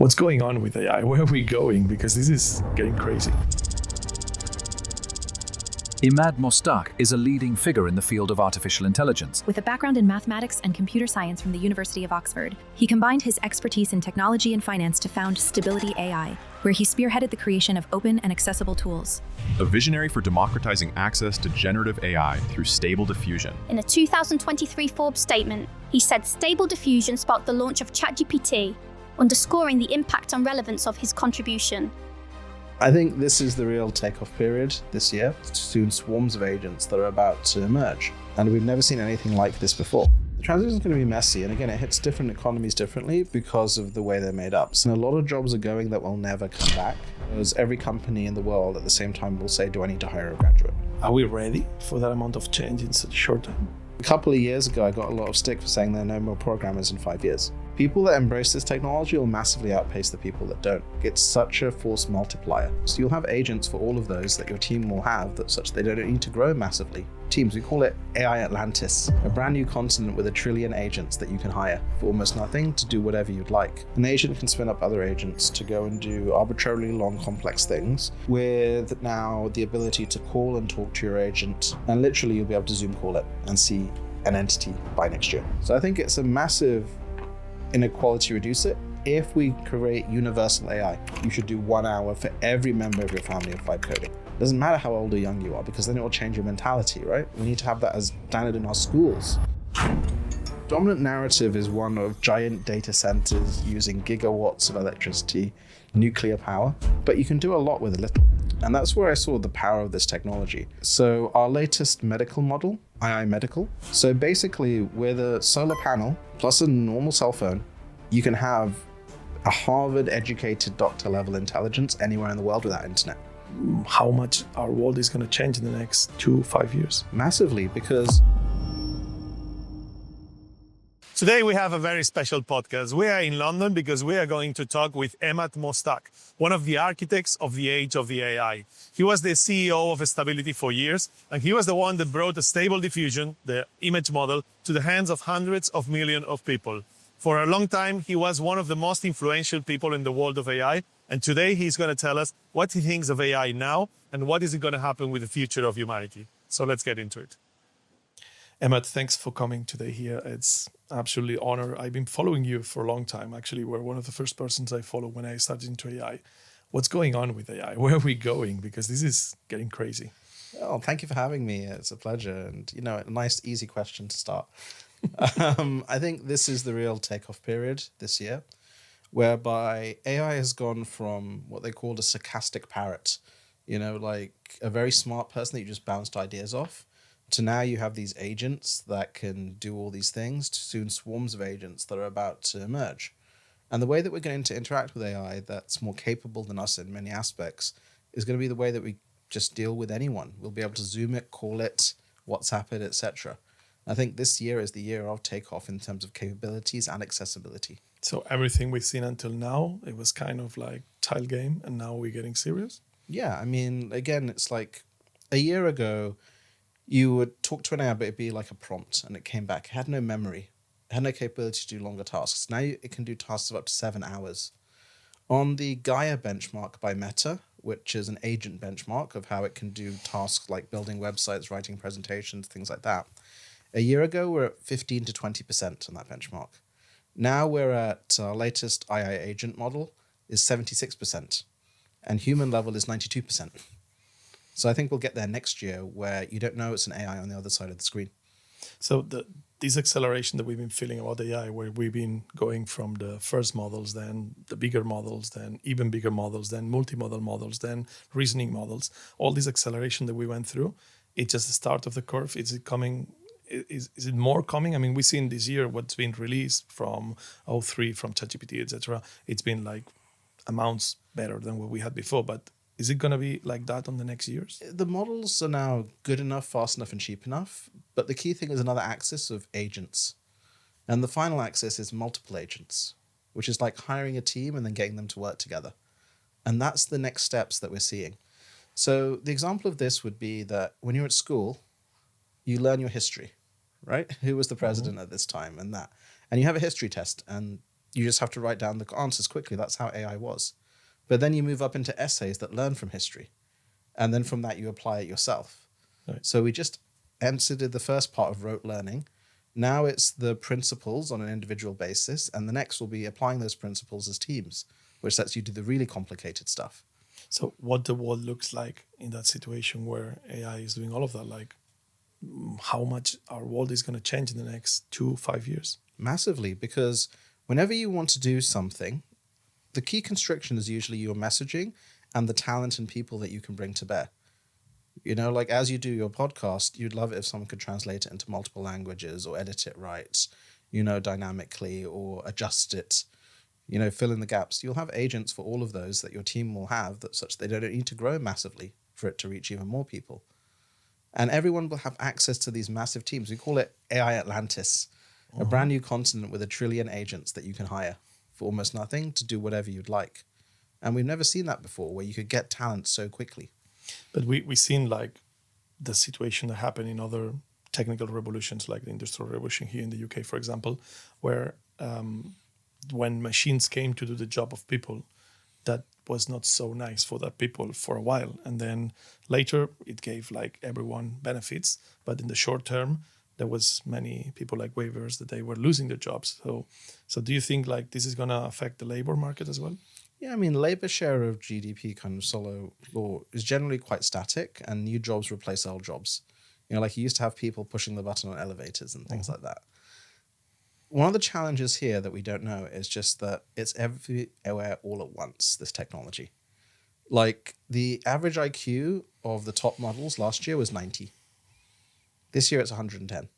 What's going on with AI? Where are we going? Because this is getting crazy. Emad Mostaque is a leading figure in the field of artificial intelligence. With a background in mathematics and computer science from the University of Oxford, he combined his expertise in technology and finance to found Stability AI, where he spearheaded the creation of open and accessible tools. A visionary for democratizing access to generative AI through Stable Diffusion. In a 2023 Forbes statement, he said Stable Diffusion sparked the launch of ChatGPT, underscoring the impact and relevance of his contribution. I think this is the real takeoff period this year. Soon swarms of agents that are about to emerge. And we've never seen anything like this before. The transition is going to be messy. And again, it hits different economies differently because of the way they're made up. So a lot of jobs are going that will never come back. Because every company in the world at the same time will say, do I need to hire a graduate? Are we ready for that amount of change in such a short time? A couple of years ago, I got a lot of stick for saying there are no more programmers in 5 years. People that embrace this technology will massively outpace the people that don't. It's such a force multiplier. So you'll have agents for all of those that your team will have that such they don't need to grow massively. Teams, we call it AI Atlantis, a brand new continent with 1 trillion agents that you can hire for almost nothing to do whatever you'd like. An agent can spin up other agents to go and do arbitrarily long, complex things with now the ability to call and talk to your agent, and literally you'll be able to Zoom call it and see an entity by next year. So I think it's a massive inequality reducer. If we create universal AI, you should do 1 hour for every member of your family of 5 coding. Doesn't matter how old or young you are, because then it will change your mentality, right? We need to have that as standard in our schools. Dominant narrative is one of giant data centers using gigawatts of electricity, nuclear power, but you can do a lot with a little. And that's where I saw the power of this technology. So our latest medical model, II Medical. So basically with a solar panel plus a normal cell phone, you can have a Harvard educated doctor level intelligence anywhere in the world without internet. How much our world is going to change in the next 2-5 years? Massively, because today we have a very special podcast. We are in London because we are going to talk with Emad Mostaque, one of the architects of the age of the AI. He was the CEO of Stability for years, and he was the one that brought the Stable Diffusion, the image model, to the hands of hundreds of millions of people. For a long time, he was one of the most influential people in the world of AI, and today he's going to tell us what he thinks of AI now and what is going to happen with the future of humanity. So let's get into it. Emad, thanks for coming today here. It's absolutely honor. I've been following you for a long time. Actually, we're one of the first persons I follow when I started into AI. What's going on with AI? Where are we going? Because this is getting crazy. oh, thank you for having me. It's a pleasure. And, a nice, easy question to start. I think this is the real takeoff period this year, whereby AI has gone from what they called a sarcastic parrot, like a very smart person that you just bounced ideas off, to now you have these agents that can do all these things, to soon swarms of agents that are about to emerge. And the way that we're going to interact with AI that's more capable than us in many aspects is going to be the way that we just deal with anyone. We'll be able to Zoom it, call it, WhatsApp it, etc. I think this year is the year of takeoff in terms of capabilities and accessibility. So everything we've seen until now, it was kind of like tile game, and now we're getting serious? Yeah, again, it's like a year ago, you would talk to an AI, but it'd be like a prompt, and it came back. It had no memory. It had no capability to do longer tasks. Now it can do tasks of up to 7 hours. On the Gaia benchmark by Meta, which is an agent benchmark of how it can do tasks like building websites, writing presentations, things like that. A year ago, we're at 15 to 20% on that benchmark. Now we're at our latest II agent model is 76%, and human level is 92%. So I think we'll get there next year where you don't know it's an AI on the other side of the screen. So this acceleration that we've been feeling about AI, where we've been going from the first models, then the bigger models, then even bigger models, then multimodal models, then reasoning models, all this acceleration that we went through, it's just the start of the curve. Is it coming? Is it more coming? We've seen this year what's been released from O3, from ChatGPT, etc. It's been like amounts better than what we had before, but is it going to be like that on the next years? The models are now good enough, fast enough, and cheap enough. But the key thing is another axis of agents. And the final axis is multiple agents, which is like hiring a team and then getting them to work together. And that's the next steps that we're seeing. So the example of this would be that when you're at school, you learn your history, right? Who was the president at this time and that. And you have a history test. And You just have to write down the answers quickly. That's how AI was. But then you move up into essays that learn from history. And then from that, you apply it yourself. Right. So we just did the first part of rote learning. Now it's the principles on an individual basis. And the next will be applying those principles as teams, which lets you do the really complicated stuff. So what the world looks like in that situation where AI is doing all of that, like how much our world is going to change in the next 2-5 years? Massively, because whenever you want to do something, the key constriction is usually your messaging and the talent and people that you can bring to bear. You know, like as you do your podcast, you'd love it if someone could translate it into multiple languages or edit it right, you know, dynamically, or adjust it, you know, fill in the gaps. You'll have agents for all of those that your team will have, that such they don't need to grow massively for it to reach even more people. And everyone will have access to these massive teams. We call it AI Atlantis, a brand new continent with 1 trillion agents that you can hire for almost nothing to do whatever you'd like. And we've never seen that before, where you could get talent so quickly. But we've seen like the situation that happened in other technical revolutions, like the Industrial Revolution here in the UK, for example, where when machines came to do the job of people, that was not so nice for that people for a while. And then later it gave like everyone benefits. But in the short term, there was many people like waivers that they were losing their jobs. So do you think like this is going to affect the labor market as well? Yeah, I mean, labor share of GDP kind of solo law is generally quite static, and new jobs replace old jobs. You know, like you used to have people pushing the button on elevators and things like that. One of the challenges here that we don't know is just that it's everywhere all at once, this technology. Like the average IQ of the top models last year was 90. This year it's 110.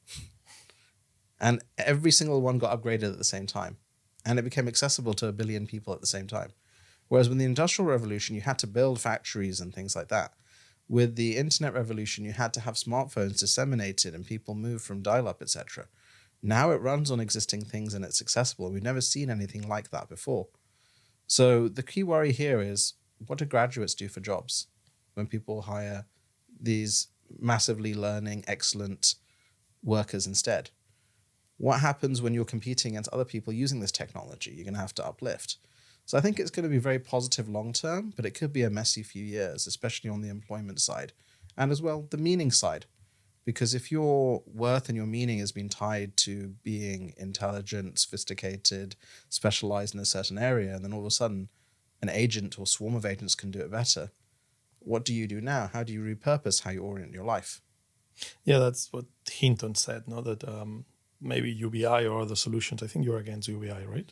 And every single one got upgraded at the same time. And it became accessible to 1 billion people at the same time. Whereas with the Industrial Revolution, you had to build factories and things like that. With the Internet Revolution, you had to have smartphones disseminated and people move from dial-up, etc. Now it runs on existing things and it's accessible. We've never seen anything like that before. So the key worry here is, what do graduates do for jobs when people hire these massively learning, excellent workers instead? What happens when you're competing against other people using this technology? You're going to have to uplift. So I think it's going to be very positive long term, but it could be a messy few years, especially on the employment side and as well the meaning side. Because if your worth and your meaning has been tied to being intelligent, sophisticated, specialized in a certain area, and then all of a sudden an agent or swarm of agents can do it better, what do you do now? How do you repurpose how you orient your life? Yeah, that's what Hinton said, no? That maybe UBI or other solutions. I think you're against UBI, right?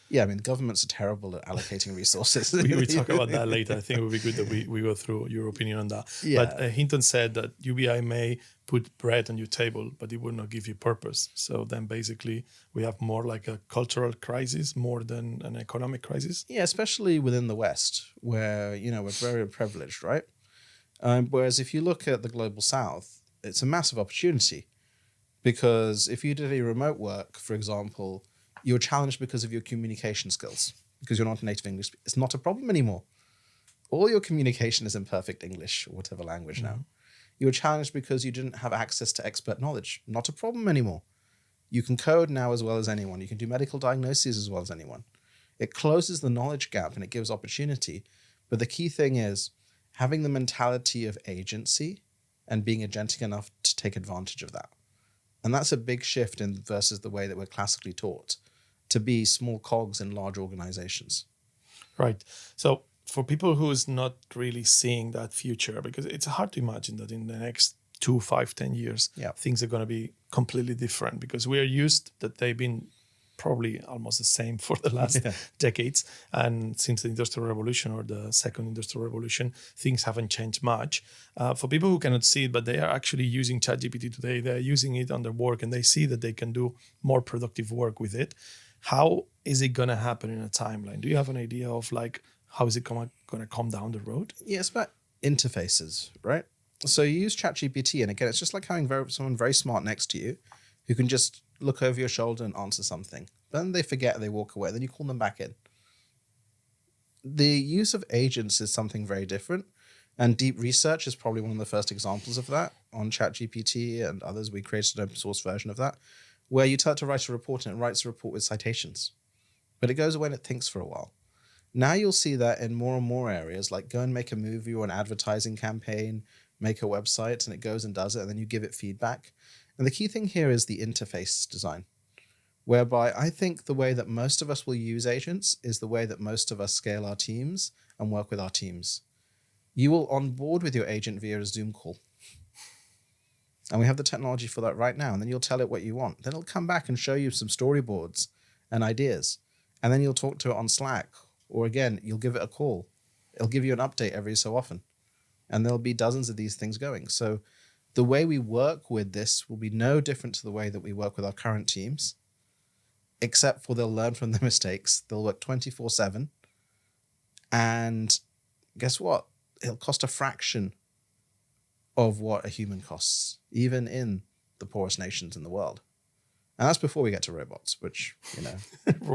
Yeah, I mean, governments are terrible at allocating resources. we talk about that later. I think it would be good that we go through your opinion on that. Yeah. But Hinton said that UBI may put bread on your table, but it would not give you purpose. So then basically we have more like a cultural crisis more than an economic crisis. Yeah, especially within the West, where, you know, we're very privileged, right? Whereas if you look at the global South, it's a massive opportunity. Because if you did any remote work, for example, you're challenged because of your communication skills, because you're not a native English. It's not a problem anymore. All your communication is in perfect English or whatever language now. You're challenged because you didn't have access to expert knowledge. Not a problem anymore. You can code now as well as anyone. You can do medical diagnoses as well as anyone. It closes the knowledge gap and it gives opportunity. But the key thing is having the mentality of agency and being agentic enough to take advantage of that. And that's a big shift in versus the way that we're classically taught to be small cogs in large organizations. Right. So for people who is not really seeing that future, because it's hard to imagine that in the next 2, 5, 10 years, things are going to be completely different, because we are used that they've been probably almost the same for the last decades. And since the Industrial Revolution or the Second Industrial Revolution, things haven't changed much. For people who cannot see it, but they are actually using ChatGPT today, they're using it on their work and they see that they can do more productive work with it. How is it going to happen in a timeline? Do you have an idea of like, how is it going to come down the road? Yeah, it's about interfaces, right? So you use ChatGPT, and again, it's just like having someone very smart next to you who can just look over your shoulder and answer something. Then they forget, they walk away, then you call them back in. The use of agents is something very different, and deep research is probably one of the first examples of that. On ChatGPT and others, we created an open source version of that, where you tell it to write a report and it writes a report with citations. but it goes away and it thinks for a while. Now you'll see that in more and more areas, like go and make a movie or an advertising campaign, make a website, and it goes and does it, and then you give it feedback. And the key thing here is the interface design, whereby I think the way that most of us will use agents is the way that most of us scale our teams and work with our teams. You will onboard with your agent via a Zoom call. And we have the technology for that right now. And then you'll tell it what you want. Then it'll come back and show you some storyboards and ideas. And then you'll talk to it on Slack. Or again, you'll give it a call. It'll give you an update every so often. And there'll be dozens of these things going. So the way we work with this will be no different to the way that we work with our current teams, except for they'll learn from their mistakes. They'll work 24/7. And guess what? It'll cost a fraction of what a human costs, even in the poorest nations in the world. And that's before we get to robots, which, you know,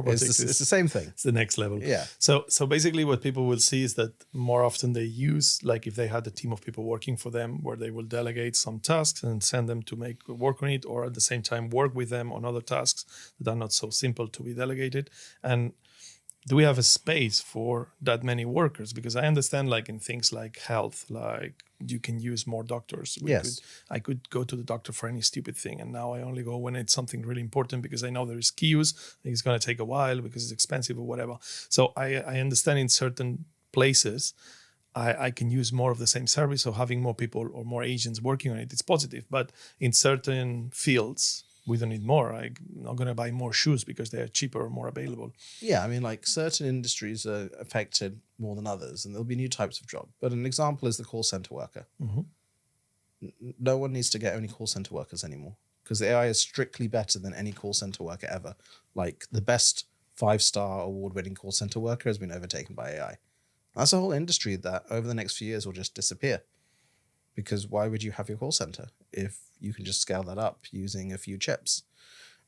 it's the same thing. It's the next level. Yeah. So basically what people will see is that more often they use, like if they had a team of people working for them, where they will delegate some tasks and send them to make work on it, or at the same time work with them on other tasks that are not so simple to be delegated. And do we have a space for that many workers? Because I understand, like in things like health, like you can use more doctors. I could go to the doctor for any stupid thing, and now I only go when it's something really important because I know there is queues. It's going to take a while because it's expensive or whatever. So I understand in certain places I can use more of the same service. So having more people or more agents working on it, it's positive. But in certain fields, we don't need more. I'm not going to buy more shoes because they're cheaper or more available. Yeah, I mean, like certain industries are affected more than others, and there'll be new types of job. But an example is the call center worker. No one needs to get only call center workers anymore because the AI is strictly better than any call center worker ever. Like the best 5-star award-winning call center worker has been overtaken by AI. That's a whole industry that over the next few years will just disappear. Because why would you have your call center if you can just scale that up using a few chips?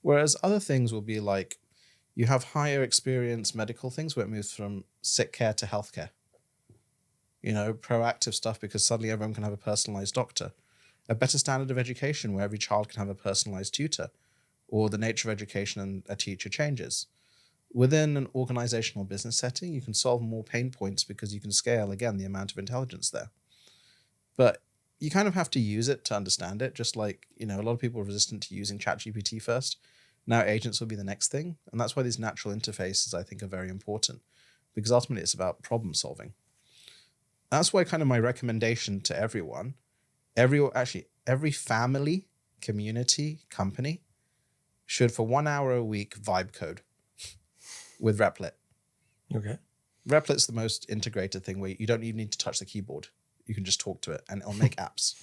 Whereas other things will be like, you have higher experience medical things where it moves from sick care to healthcare. You know, proactive stuff because suddenly everyone can have a personalized doctor. A better standard of education where every child can have a personalized tutor, or the nature of education and a teacher changes. Within an organizational business setting, you can solve more pain points because you can scale, again, the amount of intelligence there. But you kind of have to use it to understand it, just like, you know, a lot of people are resistant to using ChatGPT first. Now agents will be the next thing. And that's why these natural interfaces, I think, are very important, because ultimately it's about problem solving. That's why kind of my recommendation to everyone, every family, community, company should for 1 hour a week vibe code with Replit. Okay. Replit's the most integrated thing where you don't even need to touch the keyboard. You can just talk to it and it'll make apps.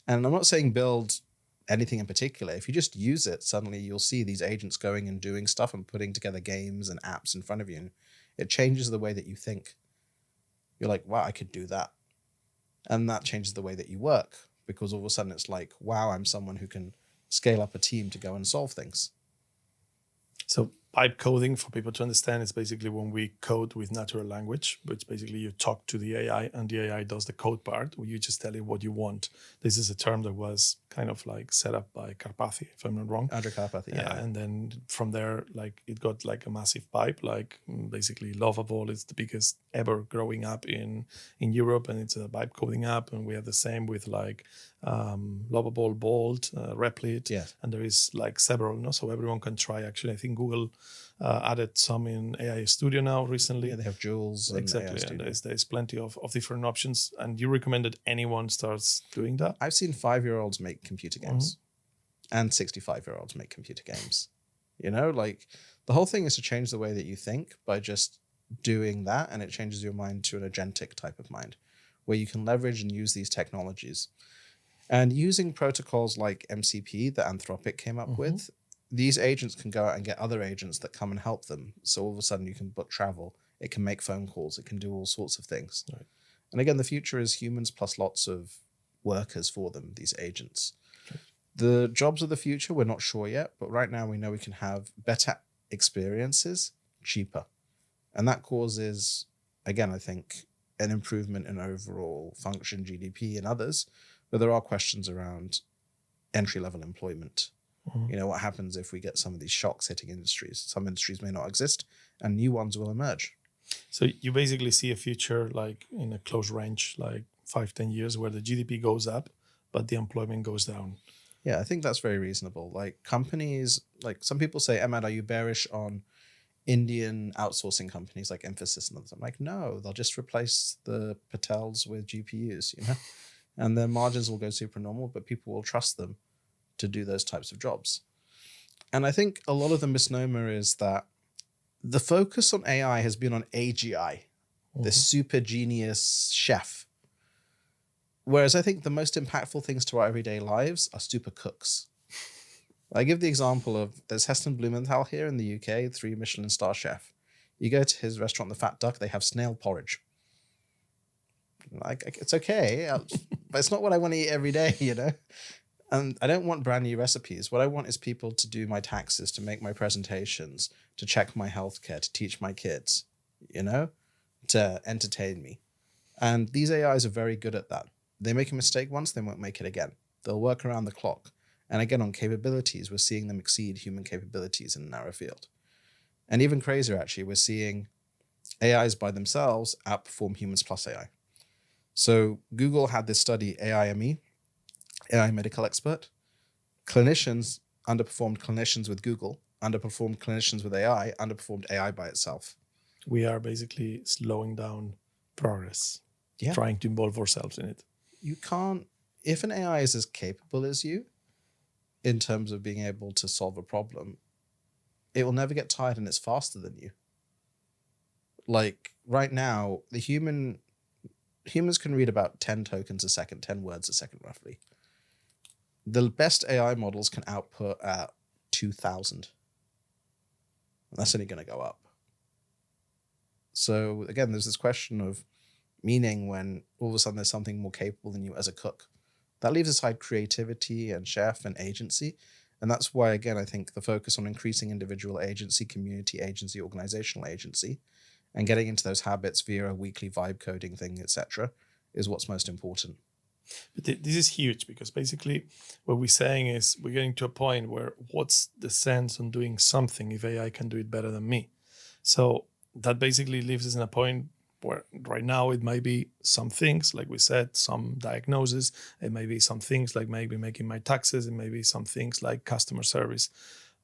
And I'm not saying build anything in particular. If you just use it, suddenly you'll see these agents going and doing stuff and putting together games and apps in front of you. And it changes the way that you think. You're like, wow, I could do that. And that changes the way that you work, because all of a sudden it's like, wow, I'm someone who can scale up a team to go and solve things. So pipe coding, for people to understand, is basically when we code with natural language, which basically you talk to the AI and the AI does the code part, where you just tell it what you want. This is a term that was kind of like set up by Karpathy, if I'm not wrong. Andrew Karpathy, yeah. And then from there, like it got like a massive pipe, like basically Lovable is the biggest ever growing app in Europe, and it's a pipe coding app. And we have the same with like Lovable, Bolt, Replit, Yes. and there is like several, no? So everyone can try. Actually, I think Google added some in AI Studio now recently. Yeah, they have Jules. Exactly, and there's plenty of different options. And you recommend that anyone starts doing that? I've seen 5-year-olds make computer games and 65-year-olds make computer games. You know, like the whole thing is to change the way that you think by just doing that, and it changes your mind to an agentic type of mind where you can leverage and use these technologies. And using protocols like MCP that Anthropic came up with, these agents can go out and get other agents that come and help them. So all of a sudden you can book travel, it can make phone calls, it can do all sorts of things. Right. And again, the future is humans plus lots of workers for them, these agents. Okay. The jobs of the future, we're not sure yet, but right now we know we can have better experiences cheaper. And that causes, again, I think, an improvement in overall function, GDP, and others. But there are questions around entry-level employment. You know, what happens if we get some of these shocks hitting industries? Some industries may not exist and new ones will emerge. So you basically see a future like in a close range, like 5-10 years, where the GDP goes up, but the employment goes down. Yeah, I think that's very reasonable. Like companies, like some people say, Emad, are you bearish on Indian outsourcing companies like Emphasis and others? I'm like, no, they'll just replace the Patels with GPUs, you know, and their margins will go super normal, but people will trust them to do those types of jobs. And I think a lot of the misnomer is that the focus on AI has been on AGI, this super genius chef. Whereas I think the most impactful things to our everyday lives are super cooks. I give the example of, there's Heston Blumenthal here in the UK, 3 Michelin star chef. You go to his restaurant, The Fat Duck, they have snail porridge. Like, it's okay, but it's not what I want to eat every day, you know? And I don't want brand new recipes. What I want is people to do my taxes, to make my presentations, to check my healthcare, to teach my kids, you know, to entertain me. And these AIs are very good at that. They make a mistake once, they won't make it again. They'll work around the clock. And again, on capabilities, we're seeing them exceed human capabilities in a narrow field. And even crazier, actually, we're seeing AIs by themselves outperform humans plus AI. So Google had this study, AIME, AI medical expert. Clinicians underperformed clinicians with Google, underperformed clinicians with AI, underperformed AI by itself. We are basically slowing down progress, trying to involve ourselves in it. You can't, if an AI is as capable as you in terms of being able to solve a problem, it will never get tired and it's faster than you. Like right now, humans can read about 10 tokens a second, 10 words a second, roughly. The best AI models can output at 2,000. That's only going to go up. So again, there's this question of meaning when all of a sudden there's something more capable than you as a cook. That leaves aside creativity and chef and agency. And that's why, again, I think the focus on increasing individual agency, community agency, organizational agency, and getting into those habits via a weekly vibe coding thing, etc., is what's most important. But this is huge, because basically what we're saying is we're getting to a point where what's the sense on doing something if AI can do it better than me? So that basically leaves us in a point where right now it might be some things, like we said, some diagnosis. It may be some things like maybe making my taxes. It may be some things like customer service.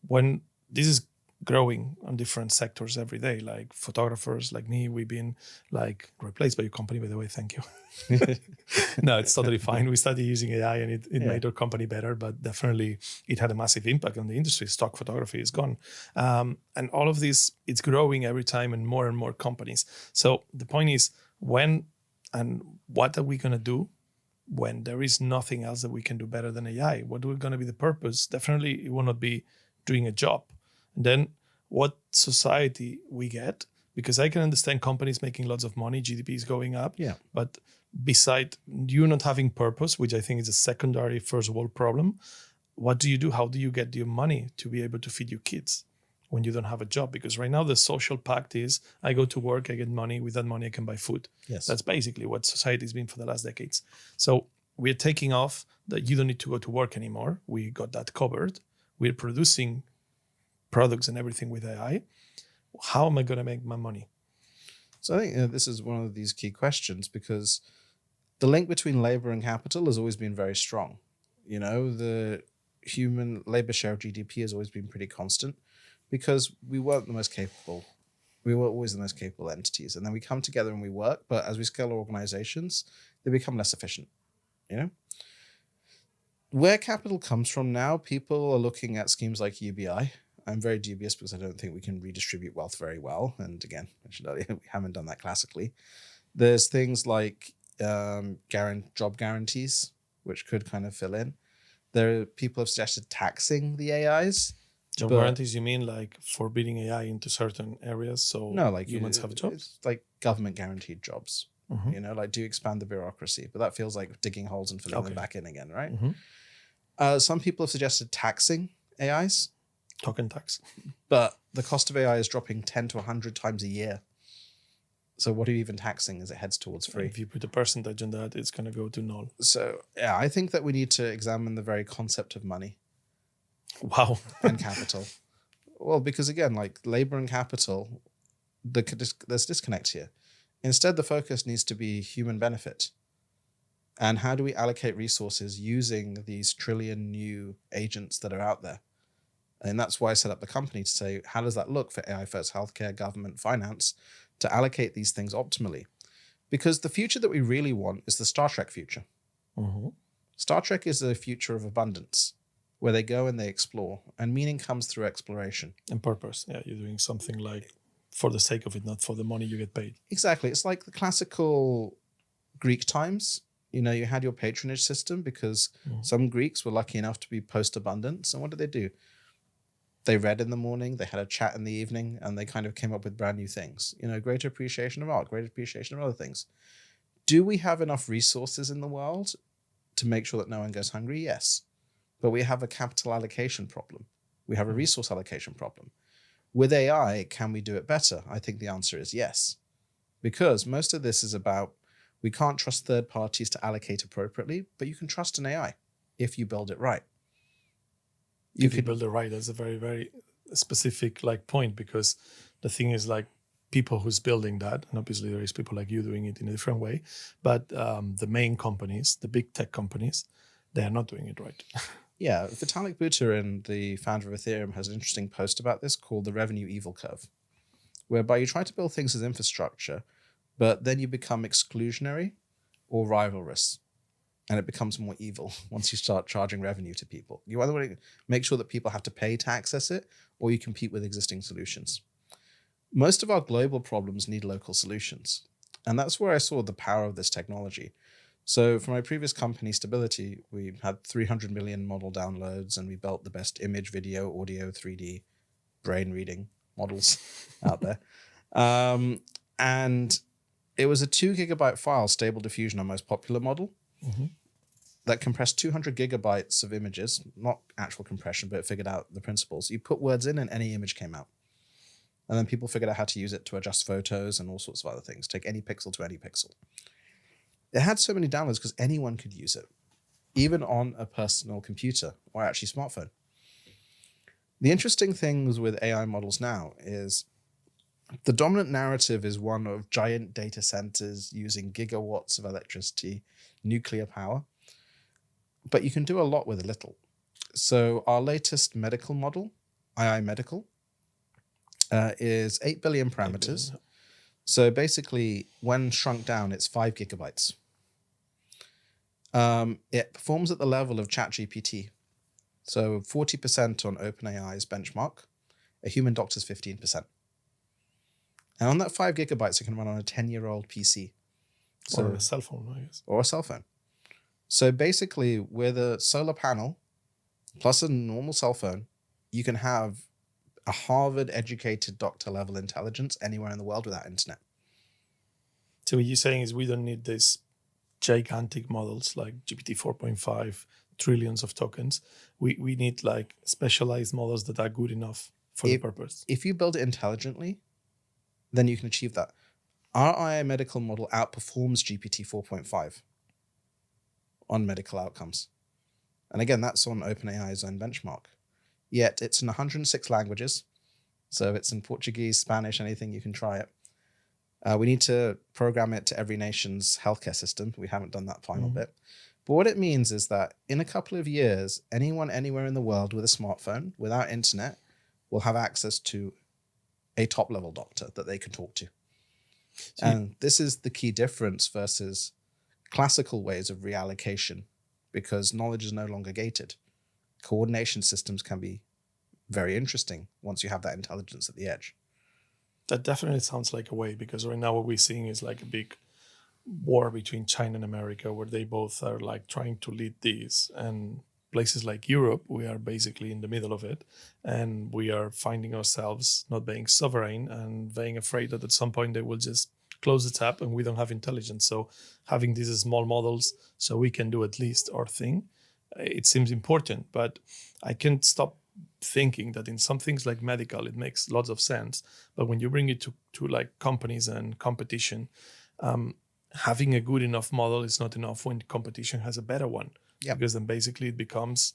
When this is growing on different sectors every day, like photographers like me, we've been like replaced by your company, by the way, thank you. No, it's totally fine. We started using AI and it made our company better, but definitely it had a massive impact on the industry. Stock photography is gone. And all of this, it's growing every time and more companies. So the point is, when and what are we going to do when there is nothing else that we can do better than AI? What is going to be the purpose? Definitely it will not be doing a job. And then what society we get, because I can understand companies making lots of money, GDP is going up. Yeah. But beside you not having purpose, which I think is a secondary first world problem, what do you do? How do you get your money to be able to feed your kids when you don't have a job? Because right now the social pact is I go to work, I get money. With that money, I can buy food. Yes. That's basically what society has been for the last decades. So we're taking off that you don't need to go to work anymore. We got that covered. We're producing products and everything with AI. How am I going to make my money? So I think this is one of these key questions, because the link between labor and capital has always been very strong. You know, the human labor share of GDP has always been pretty constant because we weren't the most capable. We were always the most capable entities. And then we come together and we work, but as we scale our organizations, they become less efficient, you know? Where capital comes from now, people are looking at schemes like UBI. I'm very dubious because I don't think we can redistribute wealth very well. And again, we haven't done that classically. There's things like job guarantees, which could kind of fill in. People have suggested taxing the AIs. Job guarantees, you mean like forbidding AI into certain areas so no, like humans have jobs? It's like government guaranteed jobs. You know, like do expand the bureaucracy, but that feels like digging holes and filling them back in again, right? Some people have suggested taxing AIs. Token tax. But the cost of AI is dropping 10 to 100 times a year. So what are you even taxing as it heads towards free? If you put a percentage on that, it's going to go to null. So yeah, I think that we need to examine the very concept of money. Wow. And capital. Well, because again, like labor and capital, there's disconnect here. Instead, the focus needs to be human benefit. And how do we allocate resources using these trillion new agents that are out there? And that's why I set up the company to say, how does that look for AI first healthcare, government, finance, to allocate these things optimally? Because the future that we really want is the Star Trek future. Mm-hmm. Star Trek is a future of abundance, where they go and they explore, and meaning comes through exploration. And purpose. Yeah, you're doing something like for the sake of it, not for the money you get paid. Exactly. It's like the classical Greek times. You know, you had your patronage system because some Greeks were lucky enough to be post-abundance. And what did they do? They read in the morning, they had a chat in the evening, and they kind of came up with brand new things. You know, greater appreciation of art, greater appreciation of other things. Do we have enough resources in the world to make sure that no one goes hungry? Yes. But we have a capital allocation problem. We have a resource allocation problem. With AI, can we do it better? I think the answer is yes. Because most of this is about, we can't trust third parties to allocate appropriately, but you can trust an AI if you build it right. You could build it right. That's a very, very specific like point, because the thing is like people who's building that, and obviously there is people like you doing it in a different way, but the main companies, the big tech companies, they are not doing it right. Yeah, Vitalik Buterin, the founder of Ethereum, has an interesting post about this called the revenue evil curve, whereby you try to build things as infrastructure, but then you become exclusionary or rivalrous, and it becomes more evil once you start charging revenue to people. You either want to make sure that people have to pay to access it, or you compete with existing solutions. Most of our global problems need local solutions, and that's where I saw the power of this technology. So for my previous company, Stability, we had 300 million model downloads, and we built the best image, video, audio, 3D, brain reading models out there. And it was a 2 gigabyte file, Stable Diffusion, our most popular model, that compressed 200 gigabytes of images, not actual compression, but it figured out the principles. You put words in and any image came out. And then people figured out how to use it to adjust photos and all sorts of other things, take any pixel to any pixel. It had so many downloads because anyone could use it, even on a personal computer or actually smartphone. The interesting things with AI models now is the dominant narrative is one of giant data centers using gigawatts of electricity, nuclear power, but you can do a lot with a little. So our latest medical model, AI Medical, is 8 billion parameters. 8 billion. So basically, when shrunk down, it's 5 gigabytes. It performs at the level of ChatGPT. So 40% on OpenAI's benchmark. A human doctor's 15%. And on that 5 gigabytes, it can run on a 10-year-old PC. So, or a cell phone, I guess. Or a cell phone. So basically, with a solar panel plus a normal cell phone, you can have a Harvard-educated doctor-level intelligence anywhere in the world without internet. So what you're saying is we don't need these gigantic models like GPT 4.5, trillions of tokens. We need like specialized models that are good enough for the purpose. If you build it intelligently, then you can achieve that. Our AI medical model outperforms GPT 4.5 on medical outcomes. And again, that's on OpenAI's own benchmark. Yet it's in 106 languages. So it's in Portuguese, Spanish, anything, you can try it. We need to program it to every nation's healthcare system. We haven't done that final bit. But what it means is that in a couple of years, anyone anywhere in the world with a smartphone, without internet, will have access to a top-level doctor that they can talk to. And this is the key difference versus classical ways of reallocation, because knowledge is no longer gated. Coordination systems can be very interesting once you have that intelligence at the edge. That definitely sounds like a way, because right now what we're seeing is like a big war between China and America, where they both are like trying to lead these. And places like Europe, we are basically in the middle of it. And we are finding ourselves not being sovereign and being afraid that at some point they will just close the tap and we don't have intelligence. So having these small models so we can do at least our thing, it seems important. But I can't stop thinking that in some things like medical, it makes lots of sense. But when you bring it to like companies and competition, having a good enough model is not enough when competition has a better one. Yeah. Because then basically it becomes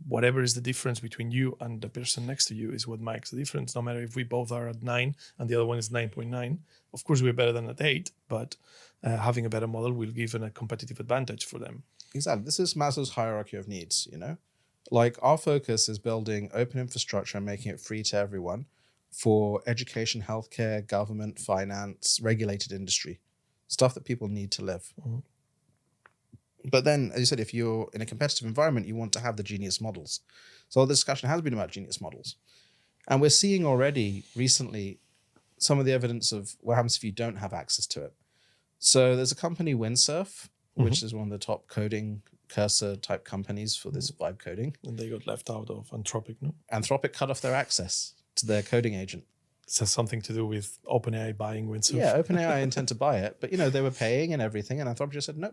whatever is the difference between you and the person next to you is what makes the difference. No matter if we both are at 9 and the other one is 9.9, of course we're better than at 8, but having a better model will give a competitive advantage for them. Exactly. This is Maslow's hierarchy of needs, you know? Like, our focus is building open infrastructure and making it free to everyone for education, healthcare, government, finance, regulated industry, stuff that people need to live. Mm-hmm. But then, as you said, if you're in a competitive environment, you want to have the genius models. So all the discussion has been about genius models. And we're seeing already recently some of the evidence of what happens if you don't have access to it. So there's a company, Windsurf, which is one of the top coding cursor type companies for this vibe coding. And they got left out of Anthropic, no? Anthropic cut off their access to their coding agent. It has something to do with OpenAI buying Windsurf. Yeah, OpenAI intend to buy it, but they were paying and everything, and Anthropic just said no.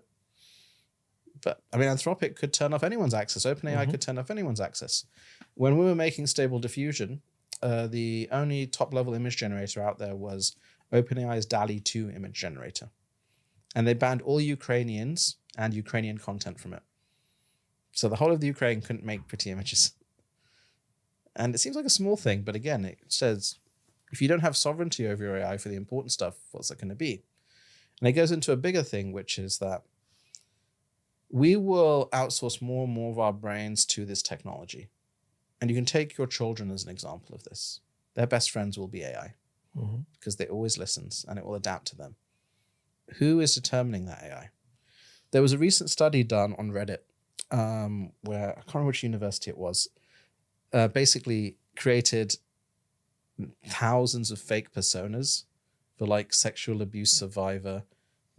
But I mean, Anthropic could turn off anyone's access. OpenAI could turn off anyone's access. When we were making Stable Diffusion, the only top-level image generator out there was OpenAI's DALL-E 2 image generator. And they banned all Ukrainians and Ukrainian content from it. So the whole of the Ukraine couldn't make pretty images. And it seems like a small thing, but again, it says, if you don't have sovereignty over your AI for the important stuff, what's that going to be? And it goes into a bigger thing, which is that we will outsource more and more of our brains to this technology. And you can take your children as an example of this. Their best friends will be AI because they always listens and it will adapt to them. Who is determining that AI? There was a recent study done on Reddit where, I can't remember which university it was, basically created thousands of fake personas for like sexual abuse survivor,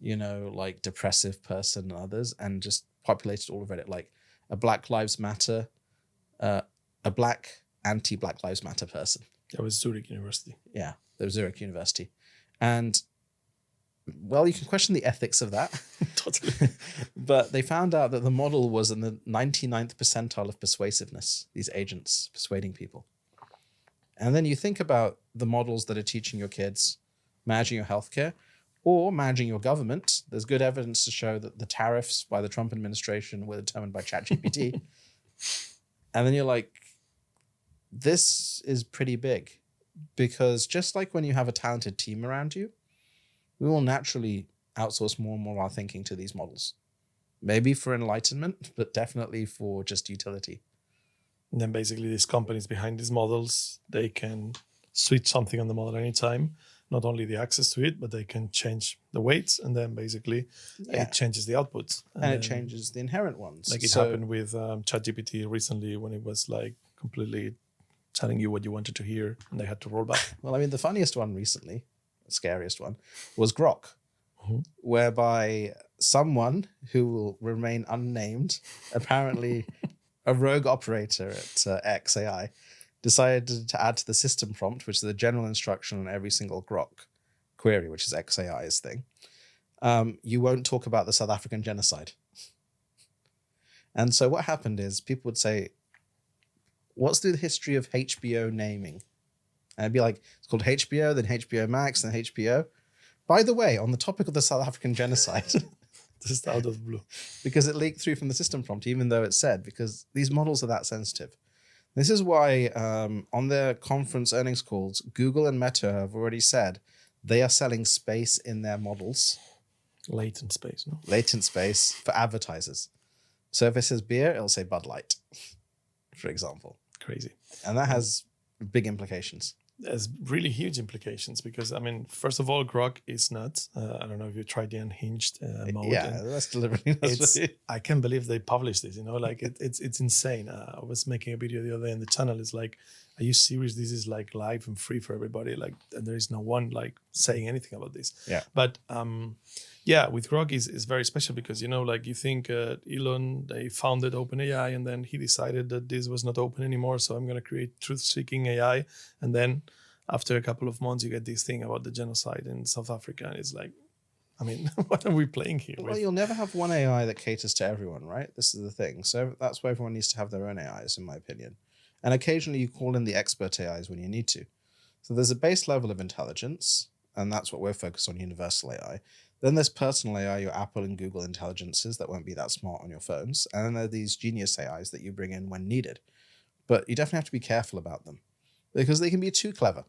like depressive person and others, and just populated all of Reddit, like a Black Lives Matter, a black anti-Black Lives Matter person. That was Zurich University. Yeah, that was Zurich University. And, well, you can question the ethics of that. Totally. But they found out that the model was in the 99th percentile of persuasiveness, these agents persuading people. And then you think about the models that are teaching your kids, managing your healthcare, or managing your government. There's good evidence to show that the tariffs by the Trump administration were determined by ChatGPT. And then you're like, this is pretty big. Because just like when you have a talented team around you, we will naturally outsource more and more of our thinking to these models. Maybe for enlightenment, but definitely for just utility. And then basically these companies behind these models, they can switch something on the model anytime. Not only the access to it, but they can change the weights, and then basically it changes the outputs. And it changes the inherent ones. Like it happened with ChatGPT recently when it was like completely telling you what you wanted to hear and they had to roll back. Well, I mean, the funniest one recently, the scariest one, was Grok, whereby someone who will remain unnamed, apparently a rogue operator at XAI, decided to add to the system prompt, which is a general instruction on every single Grok query, which is XAI's thing. You won't talk about the South African genocide. And so what happened is people would say, what's the history of HBO naming? And it'd be like, it's called HBO, then HBO Max, then HBO. By the way, on the topic of the South African genocide, just out of the blue, because it leaked through from the system prompt, even though it said, because these models are that sensitive. This is why on their conference earnings calls, Google and Meta have already said they are selling space in their models. Latent space, no? Latent space for advertisers. So if it says beer, it'll say Bud Light, for example. Crazy. And that has big implications. There's really huge implications because, I mean, first of all, Grok is nuts. I don't know if you tried the unhinged mode. Yeah, that's deliberately. I can't believe they published this, like it's insane. I was making a video the other day on the channel. It's like, are you serious? This is like live and free for everybody. Like, and there is no one like saying anything about this. Yeah. But yeah, with Grok is very special because, like you think Elon, they founded OpenAI and then he decided that this was not open anymore. So I'm going to create truth-seeking AI. And then after a couple of months, you get this thing about the genocide in South Africa. And it's like, I mean, what are we playing here? Well, you'll never have one AI that caters to everyone, right? This is the thing. So that's why everyone needs to have their own AIs, in my opinion. And occasionally you call in the expert AIs when you need to. So there's a base level of intelligence. and that's what we're focused on, universal AI. Then there's personal AI, your Apple and Google intelligences that won't be that smart on your phones. And then there are these genius AIs that you bring in when needed. But you definitely have to be careful about them because they can be too clever.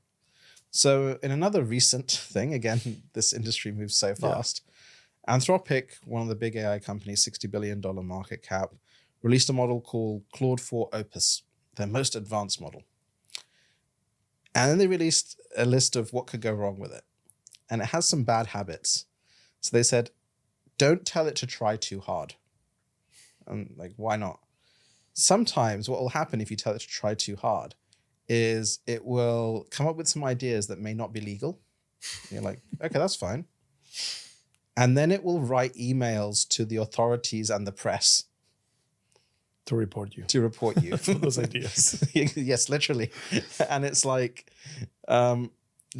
So in another recent thing, again, this industry moves so fast, Anthropic, one of the big AI companies, $60 billion market cap, released a model called Claude 4 Opus, their most advanced model. And then they released a list of what could go wrong with it. And it has some bad habits. So they said, don't tell it to try too hard. And like, why not? Sometimes what will happen if you tell it to try too hard is it will come up with some ideas that may not be legal. You're like, okay, that's fine. And then it will write emails to the authorities and the press. To report you. For those ideas. Yes, literally. And it's like, the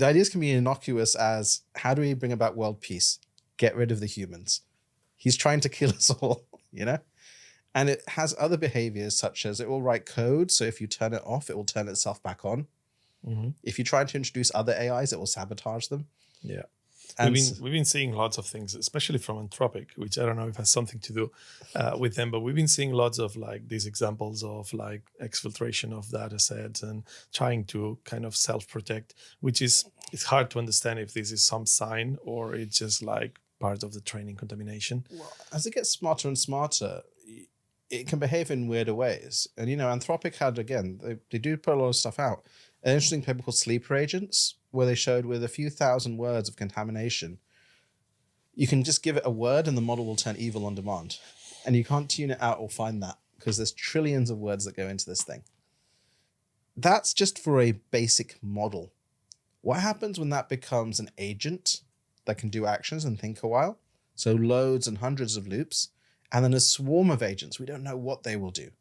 ideas can be innocuous as, how do we bring about world peace? Get rid of the humans. He's trying to kill us all, you know? And it has other behaviors such as it will write code. So if you turn it off, it will turn itself back on. Mm-hmm. If you try to introduce other AIs, it will sabotage them. Yeah. And we've been seeing lots of things, especially from Anthropic, which I don't know if it has something to do with them, but we've been seeing lots of like these examples of like exfiltration of data sets and trying to kind of self-protect, which is, it's hard to understand if this is some sign or it's just like part of the training contamination. Well, as it gets smarter and smarter, it can behave in weirder ways. And, you know, Anthropic had, again, they do put a lot of stuff out. An interesting paper called Sleeper Agents, where they showed with a few thousand words of contamination, you can just give it a word and the model will turn evil on demand. And you can't tune it out or find that because there's trillions of words that go into this thing. That's just for a basic model. What happens when that becomes an agent that can do actions and think a while? So loads and hundreds of loops, and then a swarm of agents. We don't know what they will do.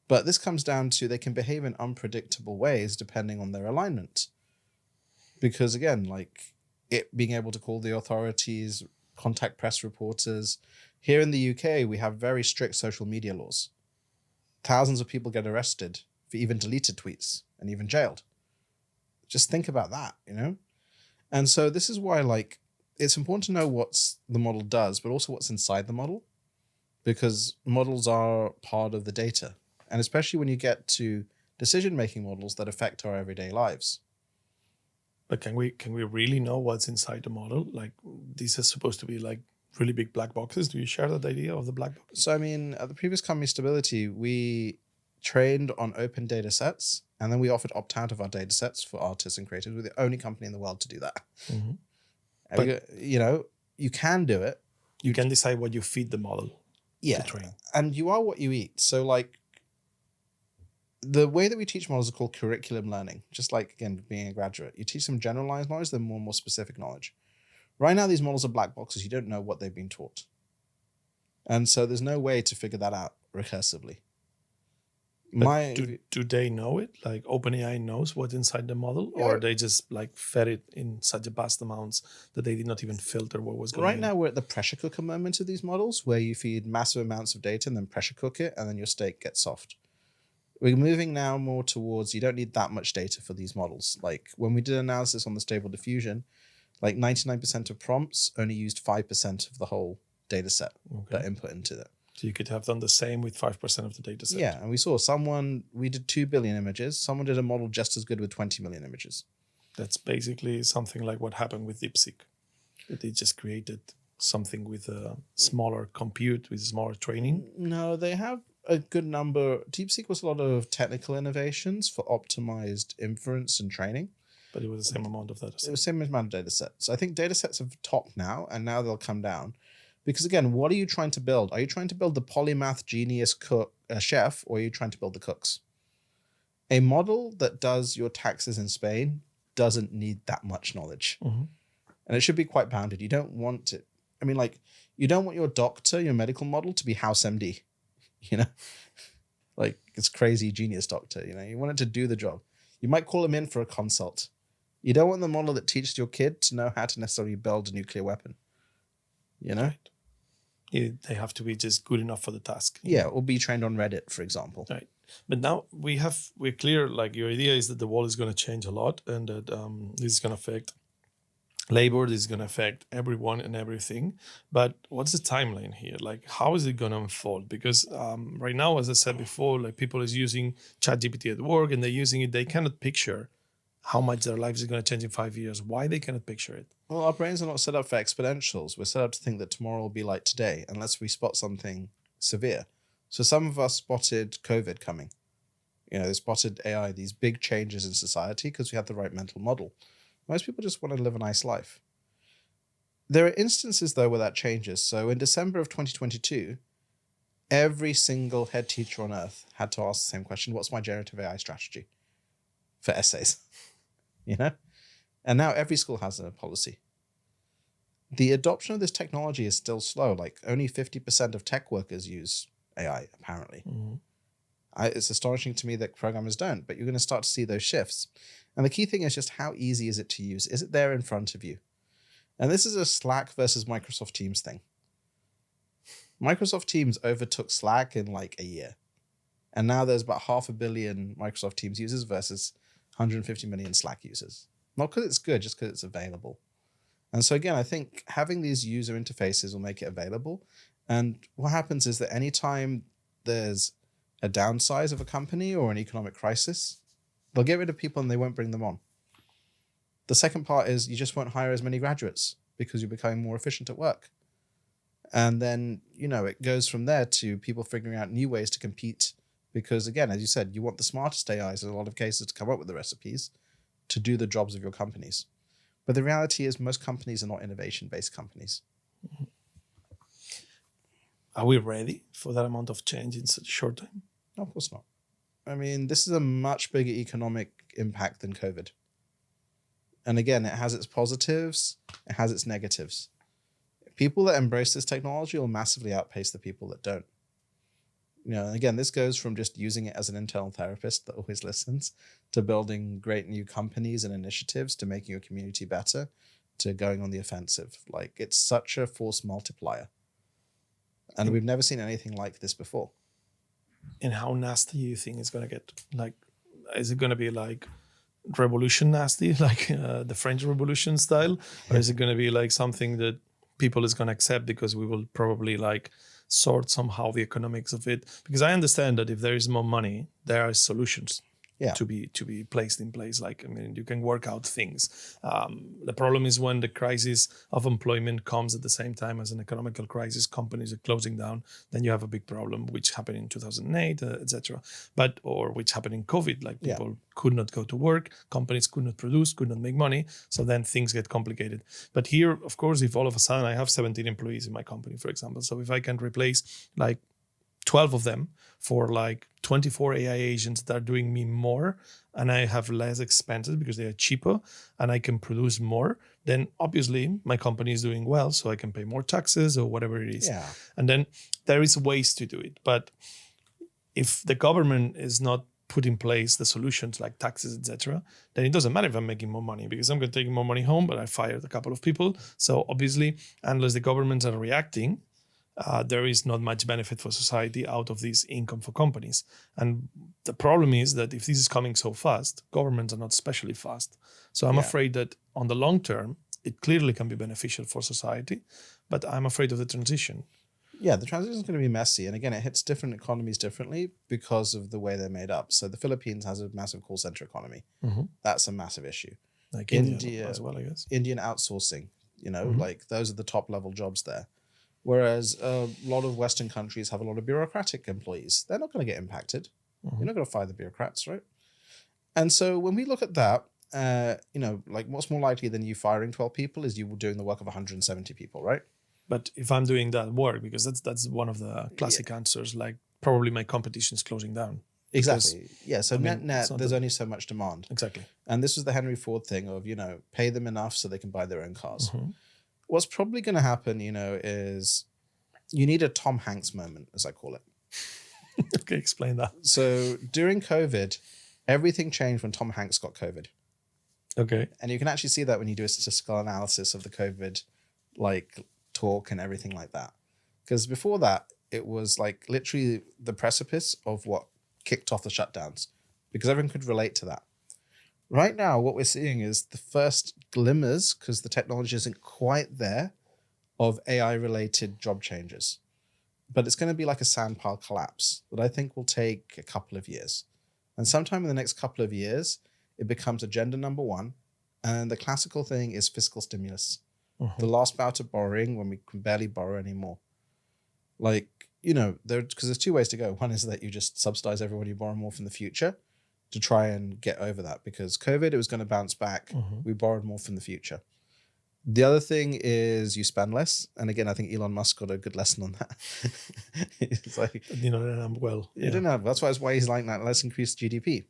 But this comes down to they can behave in unpredictable ways depending on their alignment. Because again, like it being able to call the authorities, contact press reporters. Here in the UK, we have very strict social media laws. Thousands of people get arrested for even deleted tweets and even jailed. Just think about that, you know? And so this is why like it's important to know what the model does, but also what's inside the model, because models are part of the data. And especially when you get to decision-making models that affect our everyday lives. But can we really know what's inside the model? Like these are supposed to be like really big black boxes. Do you share that idea of the black box? So I mean, at the previous company Stability, we trained on open data sets, and then we offered opt-out of our data sets for artists and creators. We're the only company in the world to do that. Mm-hmm. But, you know, you can do it. You can decide what you feed the model to train. And you are what you eat. So like, the way that we teach models is called curriculum learning. Just like, again, being a graduate. You teach them generalized knowledge, then more and more specific knowledge. Right now, these models are black boxes. You don't know what they've been taught. And so there's no way to figure that out recursively. Do they know it? Like OpenAI knows what's inside the model? Yeah. Or they just like fed it in such a vast amounts that they did not even filter what was going on? Right now, we're at the pressure cooker moment of these models, where you feed massive amounts of data and then pressure cook it, and then your steak gets soft. We're moving now more towards you don't need that much data for these models. Like when we did analysis on the Stable Diffusion, like 99% of prompts only used 5% of the whole data set that input into it. So you could have done the same with 5% of the data set. Yeah, and we saw we did 2 billion images. Someone did a model just as good with 20 million images. That's basically something like what happened with DeepSeek. They just created something with a smaller compute, with smaller training. No, they have a good number. DeepSeek was a lot of technical innovations for optimized inference and training. But it was the same amount of data sets. It was the same amount of data sets. I think data sets have topped now, and now they'll come down. Because again, what are you trying to build? Are you trying to build the polymath genius chef, or are you trying to build the cooks? A model that does your taxes in Spain doesn't need that much knowledge. Mm-hmm. And it should be quite bounded. You don't want it. I mean, like, you don't want your doctor, your medical model to be House MD, you know? Like, it's crazy genius doctor, you know? You want it to do the job. You might call him in for a consult. You don't want the model that teaches your kid to know how to necessarily build a nuclear weapon, you know? Right. They have to be just good enough for the task. Yeah, or be trained on Reddit, for example. Right. But now we're clear, like your idea is that the world is going to change a lot and that this is going to affect labor. This is going to affect everyone and everything. But what's the timeline here? Like, how is it going to unfold? Because right now, as I said before, like people is using ChatGPT at work and they're using it. They cannot picture how much their lives is going to change in 5 years. Why they cannot picture it? Well, our brains are not set up for exponentials. We're set up to think that tomorrow will be like today, unless we spot something severe. So some of us spotted COVID coming. They spotted AI, these big changes in society because we had the right mental model. Most people just want to live a nice life. There are instances, though, where that changes. So in December of 2022, every single head teacher on earth had to ask the same question: what's my generative AI strategy for essays? And now every school has a policy. The adoption of this technology is still slow. Like only 50% of tech workers use AI, apparently. Mm-hmm. It's astonishing to me that programmers don't, but you're going to start to see those shifts. And the key thing is just how easy is it to use? Is it there in front of you? And this is a Slack versus Microsoft Teams thing. Microsoft Teams overtook Slack in like a year. And now there's about 500 million Microsoft Teams users versus 150 million Slack users. Not because it's good, just because it's available. And so again, I think having these user interfaces will make it available. And what happens is that anytime there's a downsize of a company or an economic crisis, they'll get rid of people and they won't bring them on. The second part is you just won't hire as many graduates because you're becoming more efficient at work. And then, it goes from there to people figuring out new ways to compete because, again, as you said, you want the smartest AIs in a lot of cases to come up with the recipes to do the jobs of your companies. But the reality is most companies are not innovation-based companies. Are we ready for that amount of change in such a short time? No, of course not. I mean, this is a much bigger economic impact than COVID. And again, it has its positives, it has its negatives. People that embrace this technology will massively outpace the people that don't. Again, this goes from just using it as an internal therapist that always listens, to building great new companies and initiatives, to making your community better, to going on the offensive. Like, it's such a force multiplier. And we've never seen anything like this before. And how nasty you think it's going to get? Like, is it going to be like revolution nasty, like the French Revolution style? Or is it going to be like something that people is going to accept because we will probably like sort somehow the economics of it? Because I understand that if there is more money, there are solutions to be placed in place. Like, I mean, you can work out things. The problem is when the crisis of employment comes at the same time as an economical crisis, companies are closing down, then you have a big problem, which happened in 2008, etc. Or which happened in COVID, like people could not go to work, companies could not produce, could not make money. So then things get complicated. But here, of course, if all of a sudden I have 17 employees in my company, for example, so if I can replace like 12 of them for like 24 AI agents that are doing me more, and I have less expenses because they are cheaper and I can produce more, then obviously my company is doing well, so I can pay more taxes or whatever it is. Yeah. And then there is ways to do it. But if the government is not put in place the solutions like taxes, etc., then it doesn't matter if I'm making more money because I'm going to take more money home, but I fired a couple of people. So obviously, unless the governments are reacting, there is not much benefit for society out of this income for companies. And the problem is that if this is coming so fast, governments are not especially fast. So I'm afraid that on the long term, it clearly can be beneficial for society, but I'm afraid of the transition. Yeah, the transition is going to be messy. And again, it hits different economies differently because of the way they're made up. So the Philippines has a massive call center economy. Mm-hmm. That's a massive issue. Like India as well, I guess. Indian outsourcing, like those are the top level jobs there. Whereas a lot of Western countries have a lot of bureaucratic employees. They're not going to get impacted. Mm-hmm. You're not going to fire the bureaucrats, right? And so when we look at that, like what's more likely than you firing 12 people is you doing the work of 170 people, right? But if I'm doing that work, because that's one of the classic answers, like probably my competition is closing down. Exactly. Yeah. So net, there's only so much demand. Exactly. And this was the Henry Ford thing of, pay them enough so they can buy their own cars. Mm-hmm. What's probably going to happen, is you need a Tom Hanks moment, as I call it. Okay, explain that. So during COVID, everything changed when Tom Hanks got COVID. Okay. And you can actually see that when you do a statistical analysis of the COVID, like talk and everything like that. Because before that, it was like literally the precipice of what kicked off the shutdowns because everyone could relate to that. Right now, what we're seeing is the first glimmers, because the technology isn't quite there, of AI-related job changes. But it's going to be like a sandpile collapse that I think will take a couple of years. And sometime in the next couple of years, it becomes agenda number one. And the classical thing is fiscal stimulus. The last bout of borrowing when we can barely borrow anymore. Like, because there's two ways to go. One is that you just subsidize everyone, you borrow more from the future to try and get over that. Because COVID, it was going to bounce back. We borrowed more from the future. The other thing is you spend less. And again, I think Elon Musk got a good lesson on that. It's like, that's why he's like that. Let's increase GDP.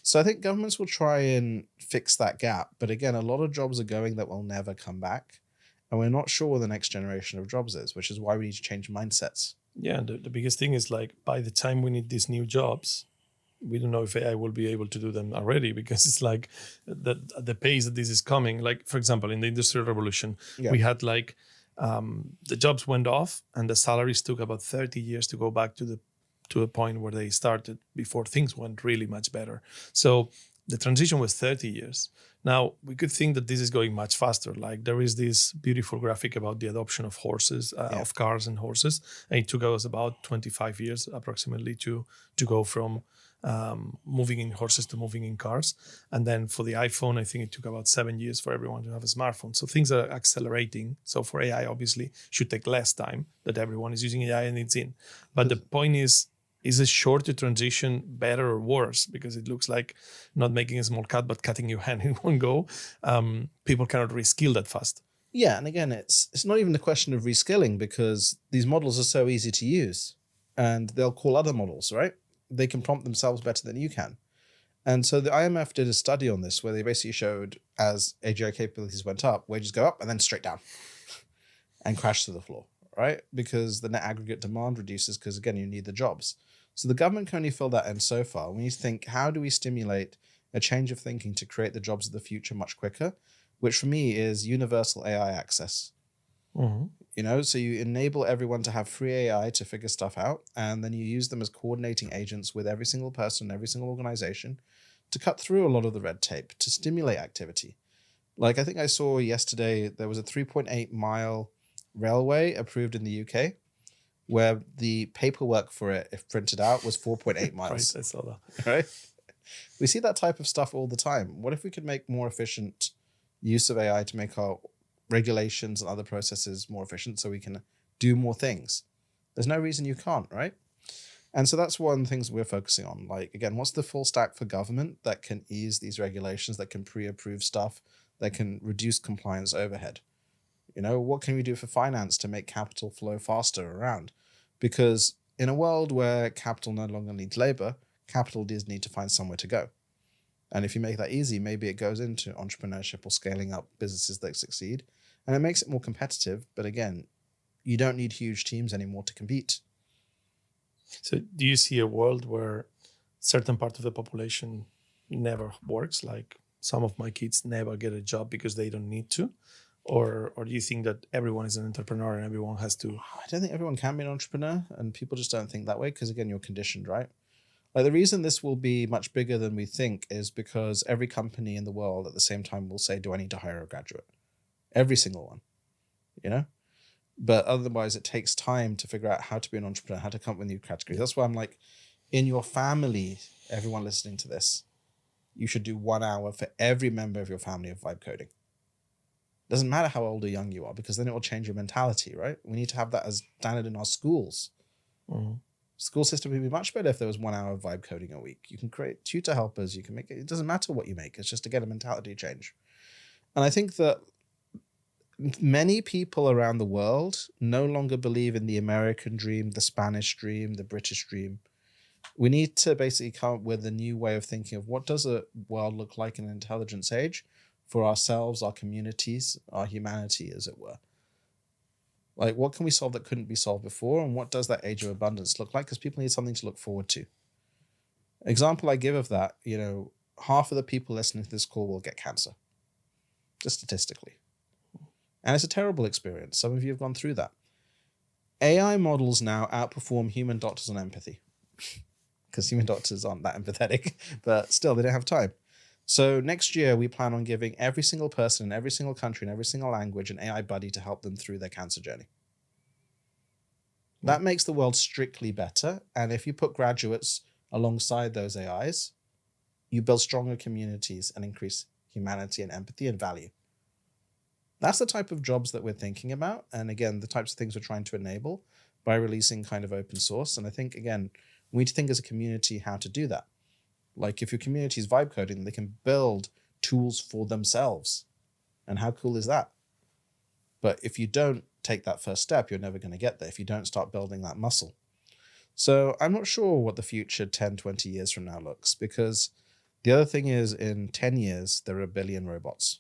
So I think governments will try and fix that gap. But again, a lot of jobs are going that will never come back. And we're not sure what the next generation of jobs is, which is why we need to change mindsets. Yeah, and the biggest thing is like by the time we need these new jobs, we don't know if AI will be able to do them already, because it's like the pace that this is coming. Like, for example, in the Industrial Revolution, we had like the jobs went off and the salaries took about 30 years to go back to a point where they started before things went really much better. So the transition was 30 years. Now, we could think that this is going much faster. Like there is this beautiful graphic about the adoption of horses, of cars and horses. And it took us about 25 years approximately to go from moving in horses to moving in cars. And then for the iPhone, I think it took about 7 years for everyone to have a smartphone. So things are accelerating. So for AI, obviously, should take less time that everyone is using AI and it's in. But the point is a shorter transition better or worse? Because it looks like not making a small cut, but cutting your hand in one go. People cannot reskill that fast. Yeah, and again, it's not even a question of reskilling, because these models are so easy to use and they'll call other models, right? They can prompt themselves better than you can. And so the IMF did a study on this where they basically showed as AGI capabilities went up, wages go up and then straight down and crash to the floor, right? Because the net aggregate demand reduces because, again, you need the jobs. So the government can only fill that in so far. We need to think, how do we stimulate a change of thinking to create the jobs of the future much quicker? Which for me is universal AI access. So you enable everyone to have free AI to figure stuff out, and then you use them as coordinating agents with every single person, every single organization to cut through a lot of the red tape, to stimulate activity. Like I think I saw yesterday, there was a 3.8 mile railway approved in the UK, where the paperwork for it, if printed out, was 4.8 miles. Right, I saw that. Right? We see that type of stuff all the time. What if we could make more efficient use of AI to make our regulations and other processes more efficient so we can do more things? There's no reason you can't, right? And so that's one of the things we're focusing on. Like, again, what's the full stack for government that can ease these regulations, that can pre-approve stuff, that can reduce compliance overhead? What can we do for finance to make capital flow faster around? Because in a world where capital no longer needs labor, capital does need to find somewhere to go. And if you make that easy, maybe it goes into entrepreneurship or scaling up businesses that succeed. And it makes it more competitive. But again, you don't need huge teams anymore to compete. So do you see a world where certain part of the population never works? Like some of my kids never get a job because they don't need to? Or do you think that everyone is an entrepreneur and everyone has to? I don't think everyone can be an entrepreneur, and people just don't think that way because, again, you're conditioned, right? Like the reason this will be much bigger than we think is because every company in the world at the same time will say, do I need to hire a graduate? Every single one, But otherwise, it takes time to figure out how to be an entrepreneur, how to come up with new categories. That's why I'm like, in your family, everyone listening to this, you should do 1 hour for every member of your family of vibe coding. Doesn't matter how old or young you are, because then it will change your mentality, right? We need to have that as standard in our schools. School system would be much better if there was 1 hour of vibe coding a week. You can create tutor helpers. You can make it. It doesn't matter what you make. It's just to get a mentality change. And I think that many people around the world no longer believe in the American dream, the Spanish dream, the British dream. We need to basically come up with a new way of thinking of what does a world look like in an intelligence age for ourselves, our communities, our humanity, as it were. Like, what can we solve that couldn't be solved before? And what does that age of abundance look like? Because people need something to look forward to. Example I give of that, half of the people listening to this call will get cancer, just statistically. And it's a terrible experience. Some of you have gone through that. AI models now outperform human doctors on empathy because human doctors aren't that empathetic, but still they don't have time. So next year, we plan on giving every single person in every single country in every single language an AI buddy to help them through their cancer journey. That makes the world strictly better. And if you put graduates alongside those AIs, you build stronger communities and increase humanity and empathy and value. That's the type of jobs that we're thinking about. And again, the types of things we're trying to enable by releasing kind of open source. And I think, again, we need to think as a community how to do that. Like if your community is vibe coding, they can build tools for themselves. And how cool is that? But if you don't take that first step, you're never going to get there if you don't start building that muscle. So I'm not sure what the future 10, 20 years from now looks, because the other thing is in 10 years, there are 1 billion robots.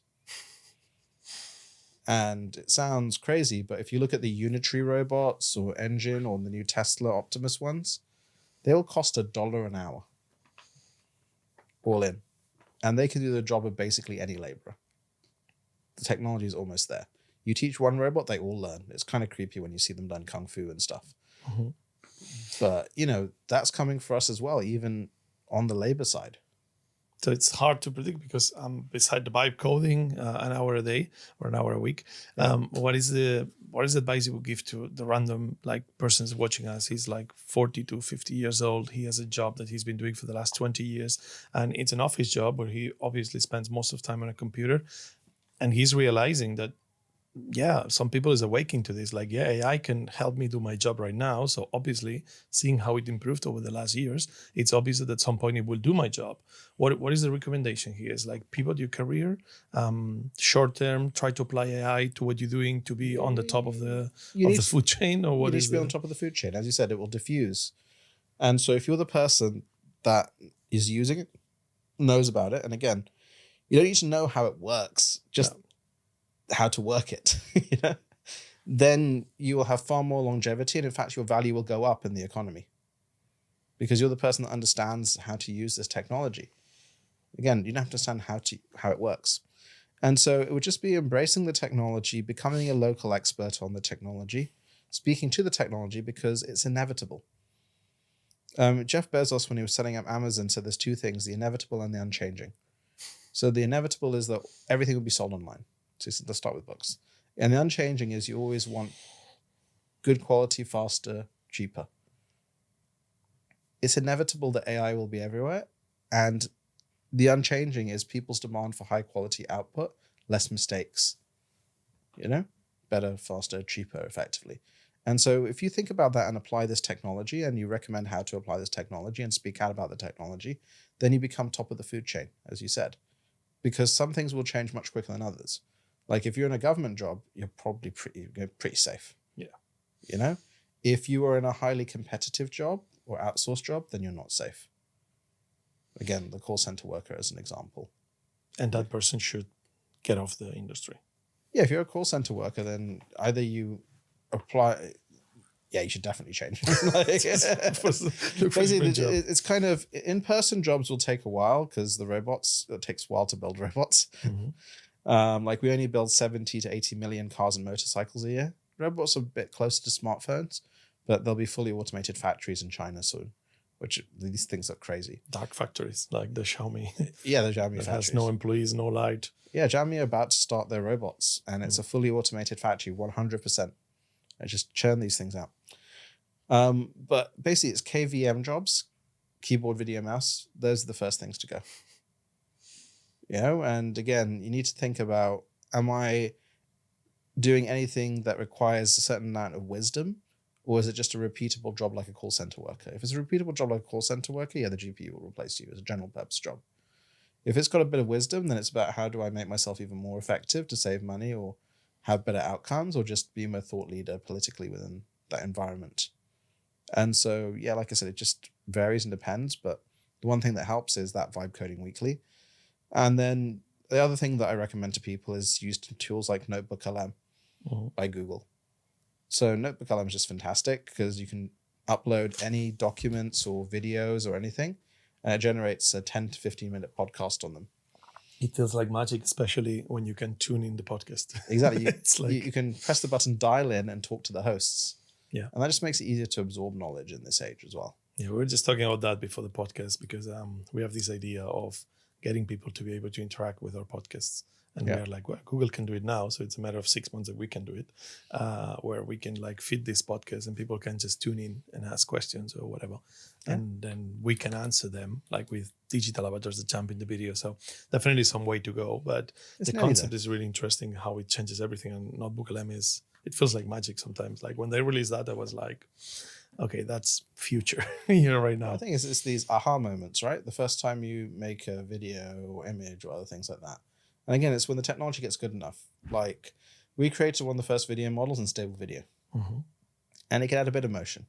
And it sounds crazy, but if you look at the Unitary robots or Engine or the new Tesla Optimus ones, they'll cost $1 an hour. All in. And they can do the job of basically any laborer. The technology is almost there. You teach one robot, they all learn. It's kind of creepy when you see them learn Kung Fu and stuff. Mm-hmm. But, that's coming for us as well, even on the labor side. So it's hard to predict because beside the vibe coding, an hour a day or an hour a week, what is the advice you would give to the random persons watching us? He's 40 to 50 years old. He has a job that he's been doing for the last 20 years, and it's an office job where he obviously spends most of the time on a computer, and he's realizing that some people is awakening to this. AI can help me do my job right now. So obviously, seeing how it improved over the last years, it's obvious that at some point it will do my job. What is the recommendation here? Is pivot your career, short term, try to apply AI to what you're doing to be on the top of the food chain, or what you need is to be on top of the food chain. As you said, it will diffuse. And so if you're the person that is using it, knows about it, and again, you don't need to know how it works, just how to work it, then you will have far more longevity. And in fact, your value will go up in the economy because you're the person that understands how to use this technology. Again, you don't have to understand how it works. And so it would just be embracing the technology, becoming a local expert on the technology, speaking to the technology because it's inevitable. Jeff Bezos, when he was setting up Amazon, said there's two things, the inevitable and the unchanging. So the inevitable is that everything will be sold online. So let's start with books. And the unchanging is you always want good quality, faster, cheaper. It's inevitable that AI will be everywhere. And the unchanging is people's demand for high quality output, less mistakes, better, faster, cheaper, effectively. And so if you think about that and apply this technology and you recommend how to apply this technology and speak out about the technology, then you become top of the food chain, as you said, because some things will change much quicker than others. Like if you're in a government job, you're probably pretty safe. Yeah. If you are in a highly competitive job or outsourced job, then you're not safe. Again, the call center worker as an example. And that person should get off the industry. Yeah, if you're a call center worker, then either you apply. Yeah, you should definitely change. Basically, it's kind of in-person jobs will take a while because it takes a while to build robots. Mm-hmm. We only build 70 to 80 million cars and motorcycles a year. Robots are a bit closer to smartphones, but there'll be fully automated factories in China soon, which these things look crazy. Dark factories, like the Xiaomi. Yeah, the Xiaomi that factories. has no employees, no light. Yeah, Xiaomi are about to start their robots, and it's a fully automated factory, 100%. I just churn these things out. But basically, it's KVM jobs, keyboard, video, mouse. Those are the first things to go. And again, you need to think about, am I doing anything that requires a certain amount of wisdom, or is it just a repeatable job like a call center worker? If it's a repeatable job like a call center worker, the GPU will replace you as a general purpose job. If it's got a bit of wisdom, then it's about how do I make myself even more effective to save money or have better outcomes, or just be a thought leader politically within that environment. And so, like I said, it just varies and depends. But the one thing that helps is that vibe coding weekly. And then the other thing that I recommend to people is use tools like Notebook LM by Google. So Notebook LM is just fantastic because you can upload any documents or videos or anything, and it generates a 10 to 15 minute podcast on them. It feels like magic, especially when you can tune in the podcast. Exactly. It's you can press the button, dial in, and talk to the hosts. Yeah. And that just makes it easier to absorb knowledge in this age as well. Yeah, we were just talking about that before the podcast because we have this idea of getting people to be able to interact with our podcasts. And we're like, well, Google can do it now, so it's a matter of 6 months that we can do it, where we can like feed this podcast and people can just tune in and ask questions or whatever, and then we can answer them like with digital avatars that jump in the video. So definitely some way to go, but the concept is really interesting. How it changes everything, and Notebook LM it feels like magic sometimes. Like when they released that, I was like, okay, that's future, right now. I think it's these aha moments, right? The first time you make a video or image or other things like that. And again, it's when the technology gets good enough. Like we created one of the first video models in Stable Video, and it can add a bit of motion.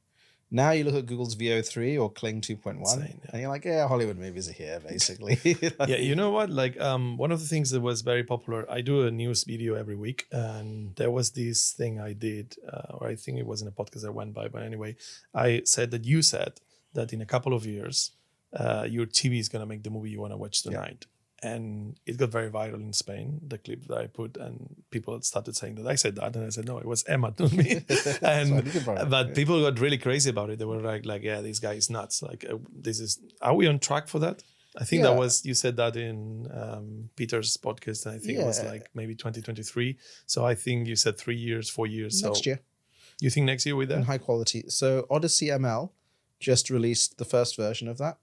Now you look at Google's VO3 or Kling 2.1, and you're like, yeah, Hollywood movies are here, basically. Yeah, you know what? Like one of the things that was very popular, I do a news video every week, and there was this thing I did, or I think it was in a podcast I went by, but anyway, I said that you said that in a couple of years, your TV is going to make the movie you want to watch tonight. And it got very viral in Spain, the clip that I put, and people started saying that I said that, and I said, no, it was Emad, not me. But people got really crazy about it. They were like, yeah, this guy is nuts. Like, are we on track for that? I think you said that in Peter's podcast, and I think it was like maybe 2023. So I think you said 3 years, 4 years. Next year. You think next year with that? In high quality. So Odyssey ML just released the first version of that.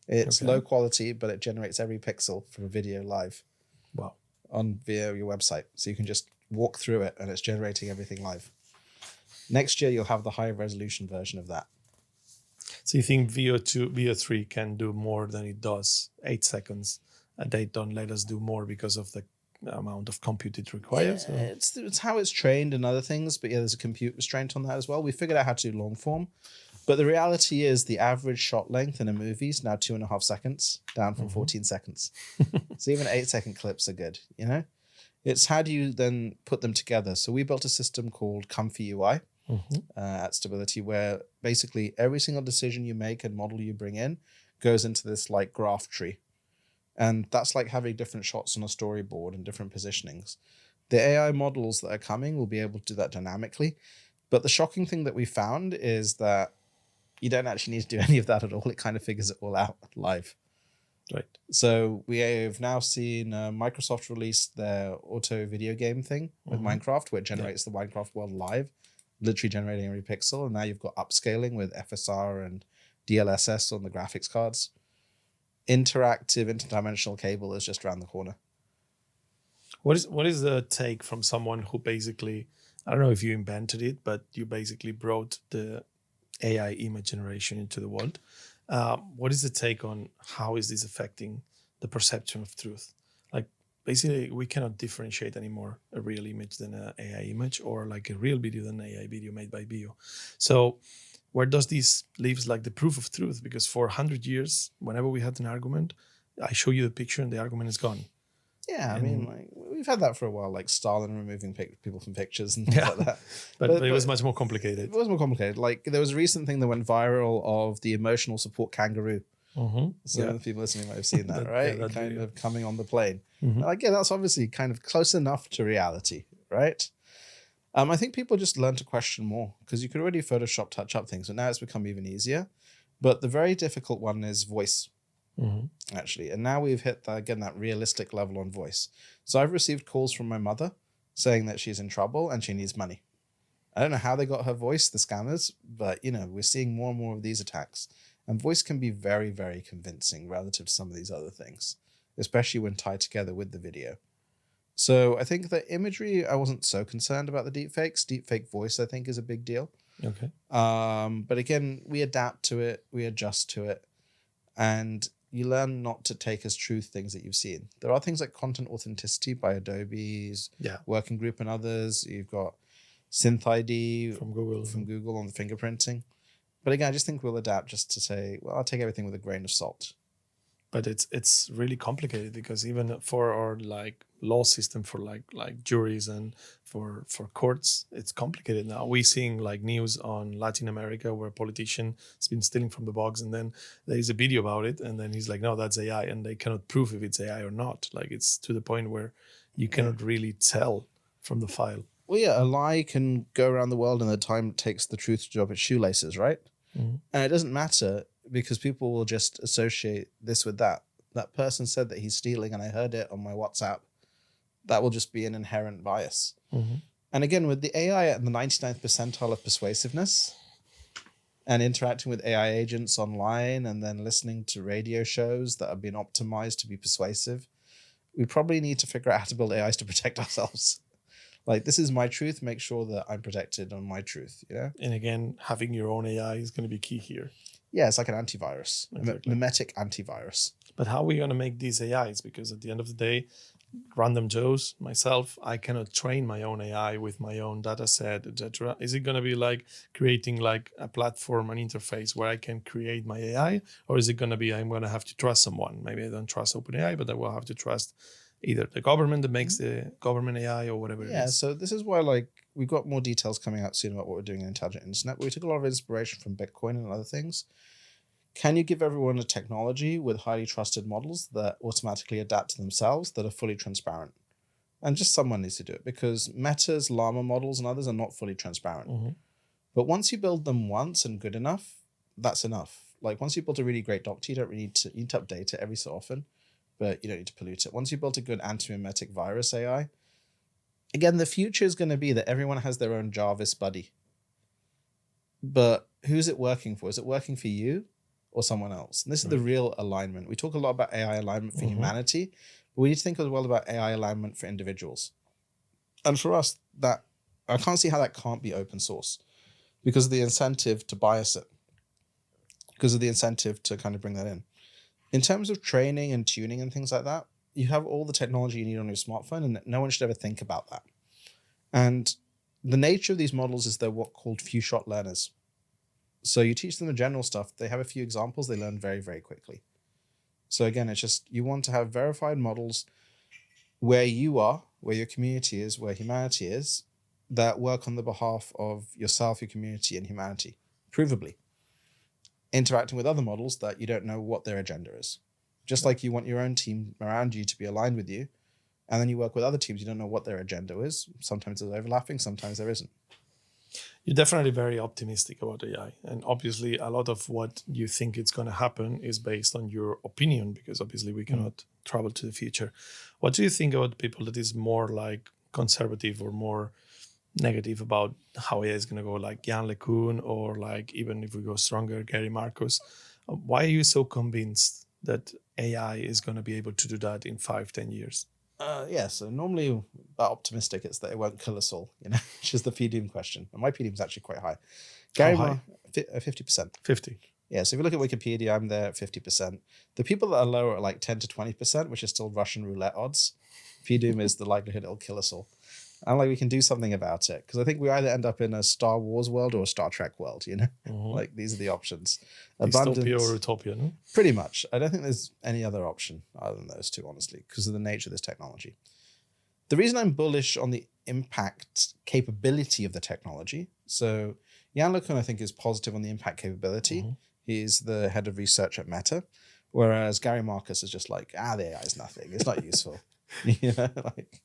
It's low quality, but it generates every pixel from a video live. Wow. Via your website. So you can just walk through it and it's generating everything live. Next year, you'll have the high resolution version of that. So you think VO3 can do more than it does 8 seconds, and they don't let us do more because of the amount of compute it requires? Yeah, it's how it's trained and other things, but there's a compute restraint on that as well. We figured out how to do long form. But the reality is the average shot length in a movie is now 2.5 seconds, down from 14 seconds. So even 8-second clips are good, It's how do you then put them together? So we built a system called Comfy UI at Stability, where basically every single decision you make and model you bring in goes into this like graph tree. And that's like having different shots on a storyboard and different positionings. The AI models that are coming will be able to do that dynamically. But the shocking thing that we found is that you don't actually need to do any of that at all. It kind of figures it all out live. Right. So we have now seen Microsoft release their auto video game thing with Minecraft, where it generates the Minecraft world live, literally generating every pixel. And now you've got upscaling with FSR and DLSS on the graphics cards. Interactive interdimensional cable is just around the corner. What is the take from someone who basically, I don't know if you invented it, but you basically brought the AI image generation into the world? What is the take on how is this affecting the perception of truth? Like basically we cannot differentiate anymore a real image than an AI image, or like a real video than an AI video made by Bio. So where does this leaves like the proof of truth? Because for 100 years, whenever we had an argument, I show you the picture and the argument is gone. Yeah, I mean, like we've had that for a while, like Stalin removing people from pictures and things like that. But it was much more complicated. It was more complicated. Like there was a recent thing that went viral of the emotional support kangaroo. So people listening might have seen that, right? Kind of coming on the plane. Like, yeah, that's obviously kind of close enough to reality, right? I think people just learn to question more because you could already Photoshop touch up things, but now it's become even easier. But the very difficult one is voice. Actually, and now we've hit that realistic level on voice. So I've received calls from my mother saying that she's in trouble and she needs money. I don't know how they got her voice, the scammers, but we're seeing more and more of these attacks, and voice can be very, very convincing relative to some of these other things, especially when tied together with the video. So I think the imagery, I wasn't so concerned about the deepfakes. Deepfake voice, I think, is a big deal. Okay. But again, we adapt to it, we adjust to it, and you learn not to take as truth things that you've seen. There are things like content authenticity by Adobe's working group and others. You've got Synth ID from Google on the fingerprinting. But again, I just think we'll adapt just to say, well, I'll take everything with a grain of salt. But it's really complicated because even for our like law system for like juries and for courts, it's complicated now. We're seeing like news on Latin America where a politician has been stealing from the box, and then there is a video about it, and then he's like, no, that's AI, and they cannot prove if it's AI or not. Like it's to the point where you cannot really tell from the file. Well, yeah, a lie can go around the world in the time it takes the truth to drop its shoelaces, right? And it doesn't matter because people will just associate this with that. that person said that he's stealing and I heard it on my WhatsApp. That will just be an inherent bias. Mm-hmm. And again, with the AI at the 99th percentile of persuasiveness and interacting with AI agents online and then listening to radio shows that have been optimized to be persuasive, we probably need to figure out how to build AIs to protect ourselves. Like, this is my truth. Make sure that I'm protected on my truth, you know? And again, having your own AI is going to be key here. Yeah, it's like an antivirus, Exactly. a mimetic antivirus. But how are we going to make these AIs? Because at the end of the day, random Joes, myself, I cannot train my own AI with my own data set, etc. Is it going to be like creating like a platform, an interface where I can create my AI? Or is it going to be I'm going to have to trust someone? Maybe I don't trust OpenAI, but I will have to trust either the government that makes the government AI or whatever it Yeah, is. so this is why, like, we've got more details coming out soon about what we're doing in Intelligent Internet. We took a lot of inspiration from Bitcoin and other things. Can you give everyone a technology with highly trusted models that automatically adapt to themselves that are fully transparent? And just someone needs to do it, because Meta's Llama models and others are not fully transparent. Mm-hmm. But once you build them once and good enough, that's enough. Like, once you build a really great doctor, you don't really need to update it every so often, but you don't need to pollute it. Once you built a good anti-mimetic virus AI, again, the future is going to be that everyone has their own Jarvis buddy. But who's it working for? Is it working for you or someone else? And this is the real alignment. We talk a lot about AI alignment for humanity, but we need to think as well about AI alignment for individuals. And for us, that I can't see how that can't be open source, because of the incentive to bias it, because of the incentive to kind of bring that in. In terms of training and tuning and things like that, you have all the technology you need on your smartphone, and no one should ever think about that. And the nature of these models is they're what called few-shot learners. So you teach them the general stuff, they have a few examples, they learn very, very quickly. So again, it's just, you want to have verified models where you are, where your community is, where humanity is, that work on the behalf of yourself, your community, and humanity, provably. Interacting with other models that you don't know what their agenda is. Just like you want your own team around you to be aligned with you, and then you work with other teams, you don't know what their agenda is. Sometimes there's overlapping, sometimes there isn't. You're definitely very optimistic about AI. And obviously, a lot of what you think is going to happen is based on your opinion, because obviously we cannot travel to the future. What do you think about people that is more like conservative or more negative about how AI is going to go, like Jan LeCun, or like, even if we go stronger, Gary Marcus? Why are you so convinced that AI is going to be able to do that in 5-10 years? Yeah, so normally about optimistic, it's that it won't kill us all, you know, which is the PDoom question. And my PDoom is actually quite high. Gary, high? 50%. 50. Yeah, so if you look at Wikipedia, I'm there at 50%. The people that are lower are like 10 to 20%, which is still Russian roulette odds. PDoom is the likelihood it'll kill us all. And like, we can do something about it, because I think we either end up in a Star Wars world or a Star Trek world, you know? Like, these are the options. Dystopia or utopia, no? Pretty much. I don't think there's any other option other than those two, honestly, because of the nature of this technology. The reason I'm bullish on the impact capability of the technology, so Jan LeCun, I think, is positive on the impact capability. He's the head of research at Meta, whereas Gary Marcus is just like, the AI is nothing. It's not useful. You know, like,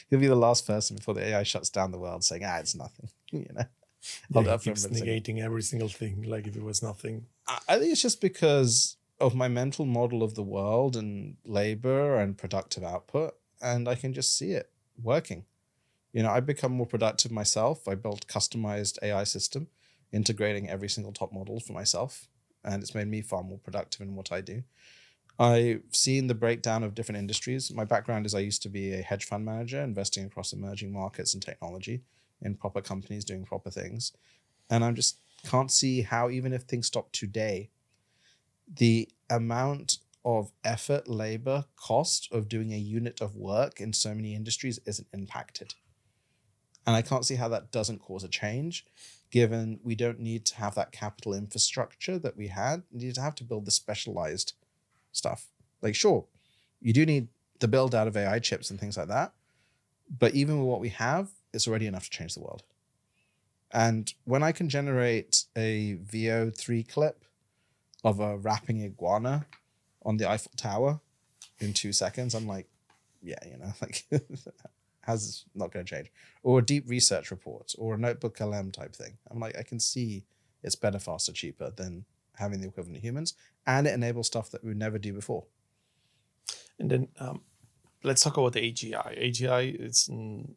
he'll be the last person before the AI shuts down the world saying, it's nothing, you know. Yeah, he keeps negating every single thing, like if it was nothing. I think it's just because of my mental model of the world and labor and productive output, and I can just see it working. You know, I've become more productive myself. I built customized AI system, integrating every single top model for myself, and it's made me far more productive in what I do. I've seen the breakdown of different industries. My background is I used to be a hedge fund manager, investing across emerging markets and technology in proper companies doing proper things. And I just can't see how, even if things stop today, the amount of effort, labor, cost of doing a unit of work in so many industries isn't impacted. And I can't see how that doesn't cause a change, given we don't need to have that capital infrastructure that we had. We need to have to build the specialized stuff. Like, sure, you do need the build out of AI chips and things like that, but even with what we have, it's already enough to change the world. And when I can generate a VO3 clip of a rapping iguana on the Eiffel Tower in 2 seconds, I'm like, yeah, you know, like, how's not going to change? Or a deep research report or a notebook LM type thing. I'm like, I can see it's better, faster, cheaper than having the equivalent of humans, and it enables stuff that we would never do before. And then let's talk about the AGI. AGI is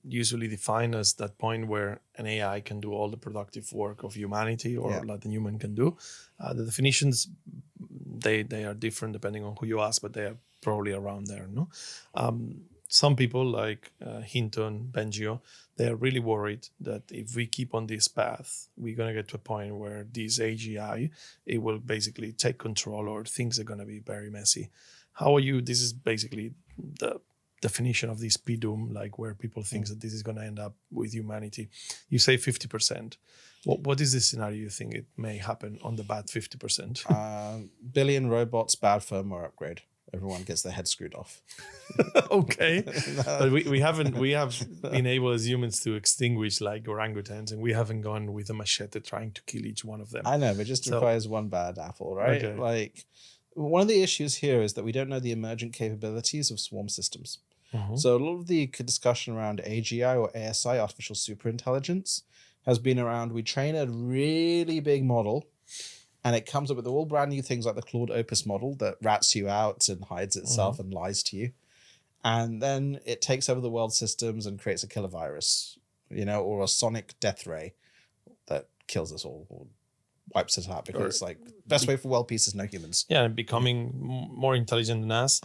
usually defined as that point where an AI can do all the productive work of humanity, or that the human can do. The definitions, they are different depending on who you ask, but they are probably around there. No, some people like Hinton, Bengio, they are really worried that if we keep on this path, we're going to get to a point where this AGI, it will basically take control, or things are going to be very messy. How are you? This is basically the definition of this PDOM, like where people think that this is going to end up with humanity. You say 50%. What is the scenario you think it may happen on the bad 50%? Billion robots, bad firmware upgrade. Everyone gets their head screwed off. Okay. But we have been able as humans to extinguish like orangutans, and we haven't gone with a machete trying to kill each one of them. I know, but it just requires one bad apple, right? Okay. Like, one of the issues here is that we don't know the emergent capabilities of swarm systems. So a lot of the discussion around AGI or ASI, artificial superintelligence, has been around, we train a really big model and it comes up with all brand new things like the Claude Opus model that rats you out and hides itself and lies to you. And then it takes over the world systems and creates a killer virus, or a sonic death ray that kills us all, or wipes us out, because it's like best way for world peace is no humans. Yeah, and becoming more intelligent than us,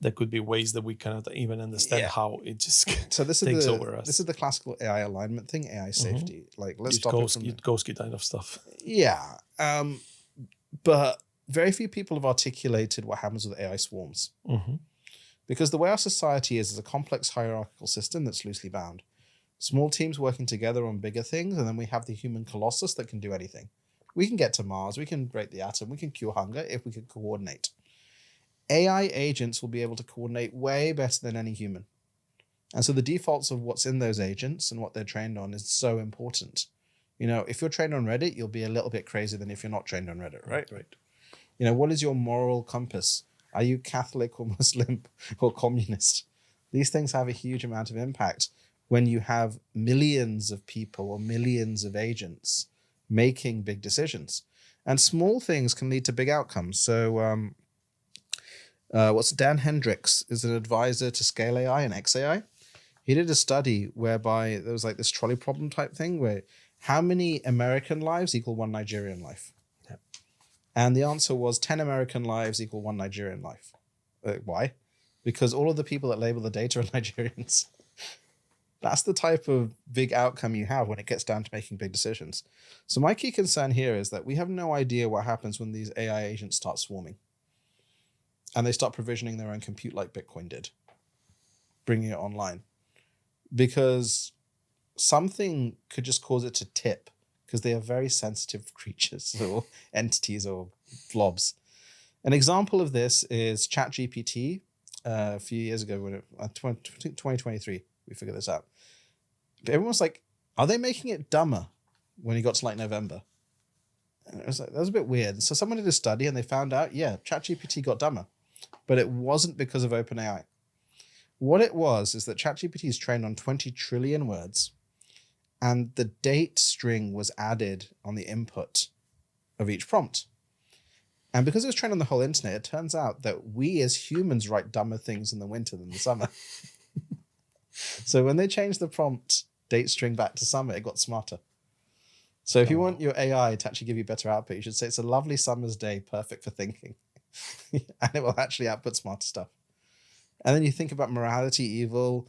there could be ways that we cannot even understand how it just takes over us. This is the classical AI alignment thing, AI safety. Like, let's stop it from Yudkowsky kind of stuff. Yeah. But very few people have articulated what happens with AI swarms. Because the way our society is a complex hierarchical system that's loosely bound. Small teams working together on bigger things, and then we have the human colossus that can do anything. We can get to Mars, we can break the atom, we can cure hunger if we can coordinate. AI agents will be able to coordinate way better than any human. And so the defaults of what's in those agents and what they're trained on is so important. If you're trained on Reddit, you'll be a little bit crazier than if you're not trained on Reddit, right? Right. What is your moral compass? Are you Catholic or Muslim or communist? These things have a huge amount of impact when you have millions of people or millions of agents making big decisions. And small things can lead to big outcomes. So Dan Hendricks is an advisor to Scale AI and XAI. He did a study whereby there was like this trolley problem type thing where how many American lives equal one Nigerian life? Yep. And the answer was 10 American lives equal one Nigerian life. Why? Because all of the people that label the data are Nigerians. That's the type of big outcome you have when it gets down to making big decisions. So my key concern here is that we have no idea what happens when these AI agents start swarming. And they start provisioning their own compute like Bitcoin did, bringing it online. Because something could just cause it to tip, because they are very sensitive creatures or entities or blobs. An example of this is ChatGPT. A few years ago, 2023, we figured this out. But everyone was like, are they making it dumber when he got to like November? And it was like, that was a bit weird. So someone did a study and they found out, ChatGPT got dumber. But it wasn't because of OpenAI. What it was is that ChatGPT is trained on 20 trillion words, and the date string was added on the input of each prompt. And because it was trained on the whole internet, it turns out that we as humans write dumber things in the winter than the summer. So when they changed the prompt date string back to summer, it got smarter. So if you want your AI to actually give you better output, you should say it's a lovely summer's day, perfect for thinking. And it will actually output smarter stuff. And then you think about morality, evil,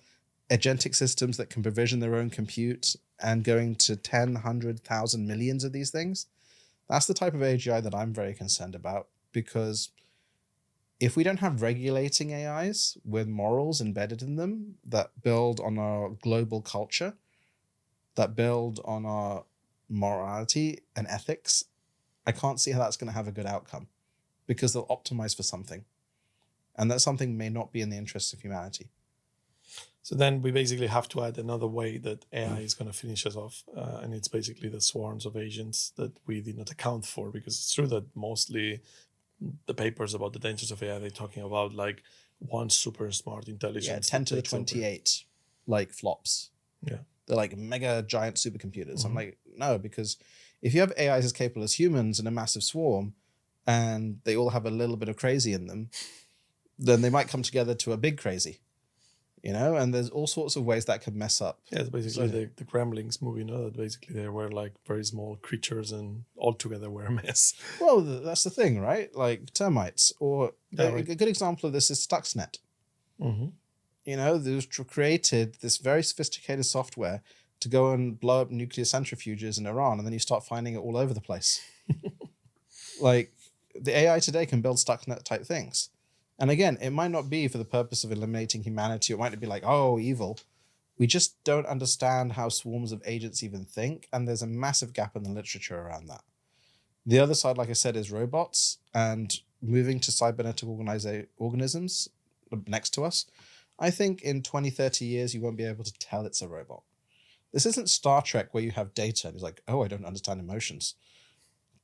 agentic systems that can provision their own compute and going to 10, 100,000 millions of these things. That's the type of AGI that I'm very concerned about, because if we don't have regulating AIs with morals embedded in them that build on our global culture, that build on our morality and ethics, I can't see how that's going to have a good outcome, because they'll optimize for something. And that something may not be in the interests of humanity. So then we basically have to add another way that AI is going to finish us off. And it's basically the swarms of agents that we did not account for, because it's true that mostly the papers about the dangers of AI, they're talking about like one super smart intelligence. 10 to the 28 like flops. Yeah. They're like mega giant supercomputers. I'm like, no, because if you have AIs as capable as humans in a massive swarm and they all have a little bit of crazy in them, then they might come together to a big crazy, and there's all sorts of ways that could mess up. Yeah, it's basically the Gremlins movie, that basically they were like very small creatures and all together were a mess. Well, that's the thing, right? Like termites, or right. a good example of this is Stuxnet. Mm-hmm. They've created this very sophisticated software to go and blow up nuclear centrifuges in Iran, and then you start finding it all over the place. Like, the AI today can build Stuxnet type things. And again, it might not be for the purpose of eliminating humanity. It might be like, oh, evil. We just don't understand how swarms of agents even think, and there's a massive gap in the literature around that. The other side, like I said, is robots and moving to cybernetic organisms next to us. I think in 20, 30 years, you won't be able to tell it's a robot. This isn't Star Trek where you have data and it's like, oh, I don't understand emotions.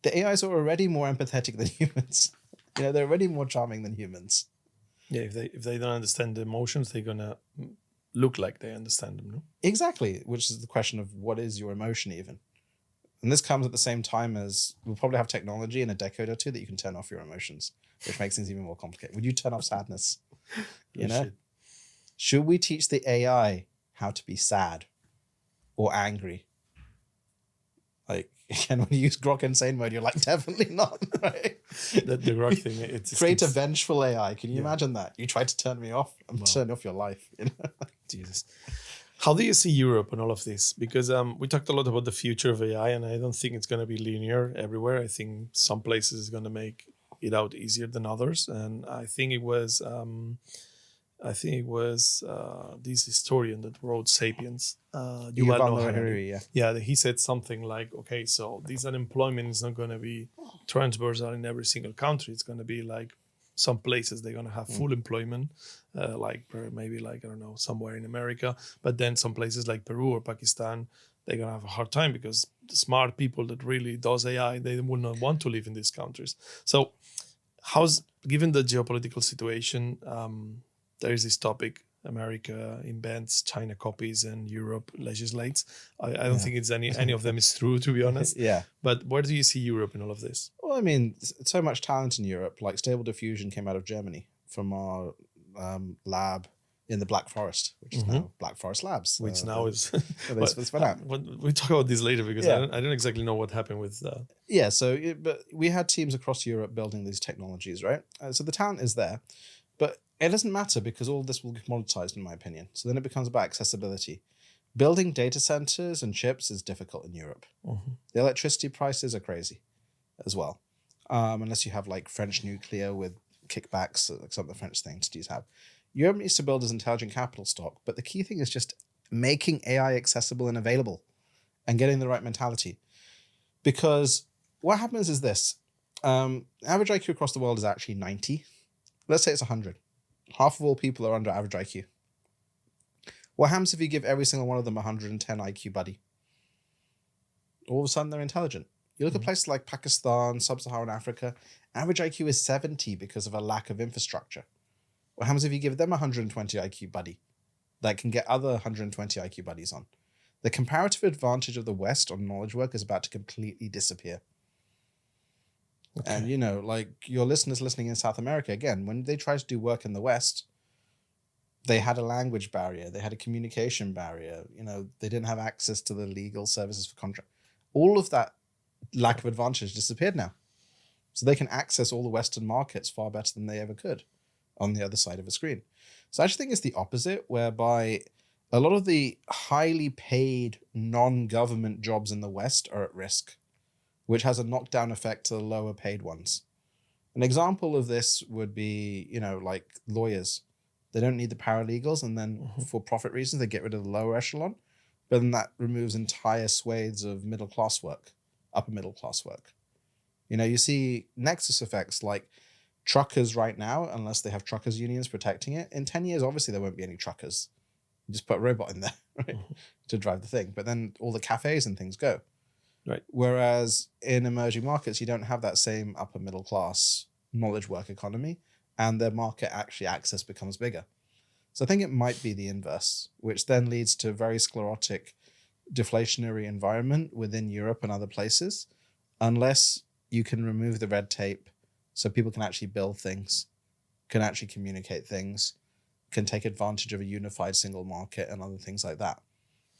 The AIs are already more empathetic than humans. They're already more charming than humans. Yeah, if they don't understand the emotions, they're gonna look like they understand them, no? Exactly, which is the question of what is your emotion even? And this comes at the same time as we'll probably have technology in a decade or two that you can turn off your emotions, which makes things even more complicated. Would you turn off sadness? Should we teach the AI how to be sad or angry? Like, again, when you use Grok Insane mode, you're like, definitely not, right? The Grok thing, it's create a vengeful AI. Can you imagine that? You tried to turn me off. I'm turning off your life. Jesus. How do you see Europe and all of this? Because we talked a lot about the future of AI, and I don't think it's going to be linear everywhere. I think some places is going to make it out easier than others. And I think it was this historian that wrote *Sapiens*, Yuval Noah Harari. Yeah, he said something like, okay, so this unemployment is not going to be transversal in every single country. It's going to be like some places they're going to have full employment, like maybe like, I don't know, somewhere in America. But then some places like Peru or Pakistan, they're going to have a hard time because the smart people that really does AI, they will not want to live in these countries. So given the geopolitical situation, there is this topic, America invents, China copies, and Europe legislates. I don't think it's any of them is true, to be honest. Yeah. But where do you see Europe in all of this? Well, I mean, so much talent in Europe. Like Stable Diffusion came out of Germany from our lab in the Black Forest, which is now Black Forest Labs. Which now is... We'll talk about this later because I don't exactly know what happened with... Yeah, but we had teams across Europe building these technologies, right? So the talent is there. But it doesn't matter because all this will get commoditized, in my opinion. So then it becomes about accessibility. Building data centers and chips is difficult in Europe. The electricity prices are crazy as well. Unless you have like French nuclear with kickbacks, like some of the French things have. Europe needs to build as intelligent capital stock. But the key thing is just making AI accessible and available and getting the right mentality. Because what happens is this. Average IQ across the world is actually 90. Let's say it's 100. Half of all people are under average IQ. What happens if you give every single one of them 110 IQ, buddy? All of a sudden, they're intelligent. You look at places like Pakistan, Sub-Saharan Africa, average IQ is 70 because of a lack of infrastructure. What happens if you give them 120 IQ, buddy? That can get other 120 IQ buddies on. The comparative advantage of the West on knowledge work is about to completely disappear. Okay. And, like your listeners listening in South America, again, when they tried to do work in the West, they had a language barrier. They had a communication barrier. They didn't have access to the legal services for contract. All of that lack of advantage disappeared now. So they can access all the Western markets far better than they ever could on the other side of a screen. So I actually think it's the opposite, whereby a lot of the highly paid non-government jobs in the West are at risk, which has a knockdown effect to the lower paid ones. An example of this would be, like lawyers. They don't need the paralegals, and then for profit reasons, they get rid of the lower echelon. But then that removes entire swathes of middle class work, upper middle class work. You see nexus effects like truckers right now, unless they have truckers unions protecting it. In 10 years, obviously, there won't be any truckers. You just put a robot in there, right, to drive the thing. But then all the cafes and things go. Right. Whereas in emerging markets, you don't have that same upper middle class knowledge work economy, and their market access becomes bigger. So I think it might be the inverse, which then leads to a very sclerotic, deflationary environment within Europe and other places, unless you can remove the red tape so people can actually build things can actually communicate things, can take advantage of a unified single market and other things like that.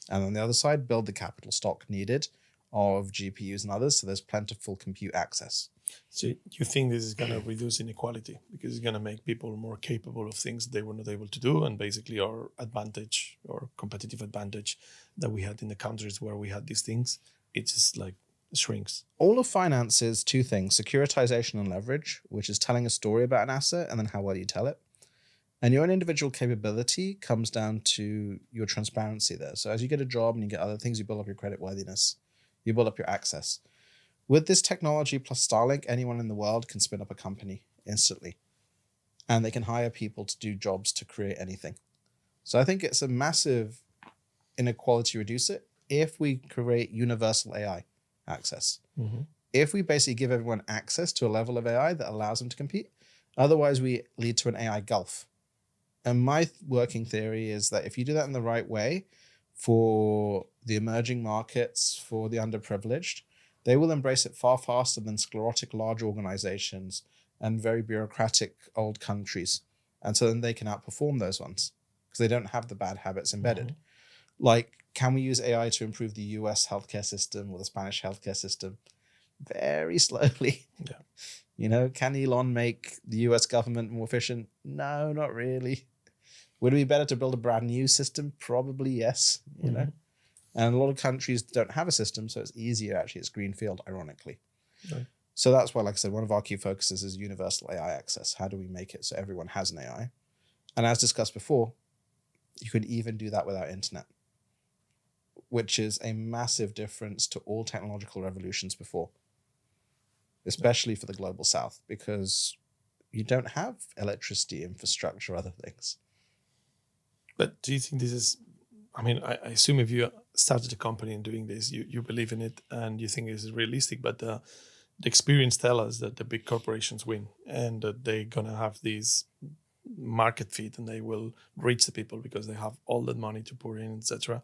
And on the other side, build the capital stock needed of GPUs and others, so there's plentiful compute access. So you think this is going to reduce inequality because it's going to make people more capable of things they were not able to do, and basically our advantage or competitive advantage that we had in the countries where we had these things, it just like shrinks. All of finance is two things: securitization and leverage, which is telling a story about an asset and then how well you tell it. And your own individual capability comes down to your transparency there. So as you get a job and you get other things, you build up your credit worthiness, you build up your access. With this technology plus Starlink, anyone in the world can spin up a company instantly. And they can hire people to do jobs to create anything. So I think it's a massive inequality reducer if we create universal AI access. Mm-hmm. If we basically give everyone access to a level of AI that allows them to compete, otherwise we lead to an AI gulf. And my working theory is that if you do that in the right way for the emerging markets, for the underprivileged, they will embrace it far faster than sclerotic large organizations and very bureaucratic old countries. And so then they can outperform those ones because they don't have the bad habits embedded. Mm-hmm. Like, can we use AI to improve the US healthcare system or the Spanish healthcare system? Very slowly. Yeah. You know, can Elon make the US government more efficient? No, not really. Would it be better to build a brand new system? Probably yes, you know. And a lot of countries don't have a system, so it's easier actually. It's greenfield, ironically. Right. So that's why, like I said, one of our key focuses is universal AI access. How do we make it so everyone has an AI? And as discussed before, you can even do that without internet, which is a massive difference to all technological revolutions before, especially for the global south, because you don't have electricity, infrastructure, other things. But do you think this is, I mean, I assume if you started a company and doing this, you believe in it and you think this is realistic, but the experience tells us that the big corporations win and that they're going to have these market fit and they will reach the people because they have all that money to pour in, etc.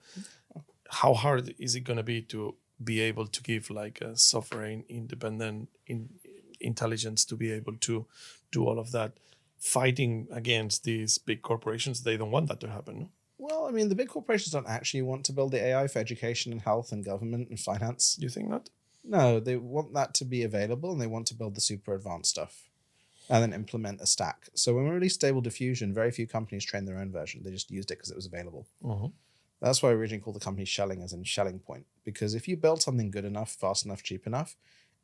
How hard is it going to be to be able to give like a sovereign, independent intelligence to be able to do all of that, fighting against these big corporations? They don't want that to happen. No? Well, I mean, the big corporations don't actually want to build the AI for education and health and government and finance. Do you think not? No, they want that to be available and they want to build the super advanced stuff and then implement a stack. So when we released Stable Diffusion, very few companies trained their own version. They just used it because it was available. Mm-hmm. That's why we originally called the company Shelling, as in Shelling Point. Because if you build something good enough, fast enough, cheap enough,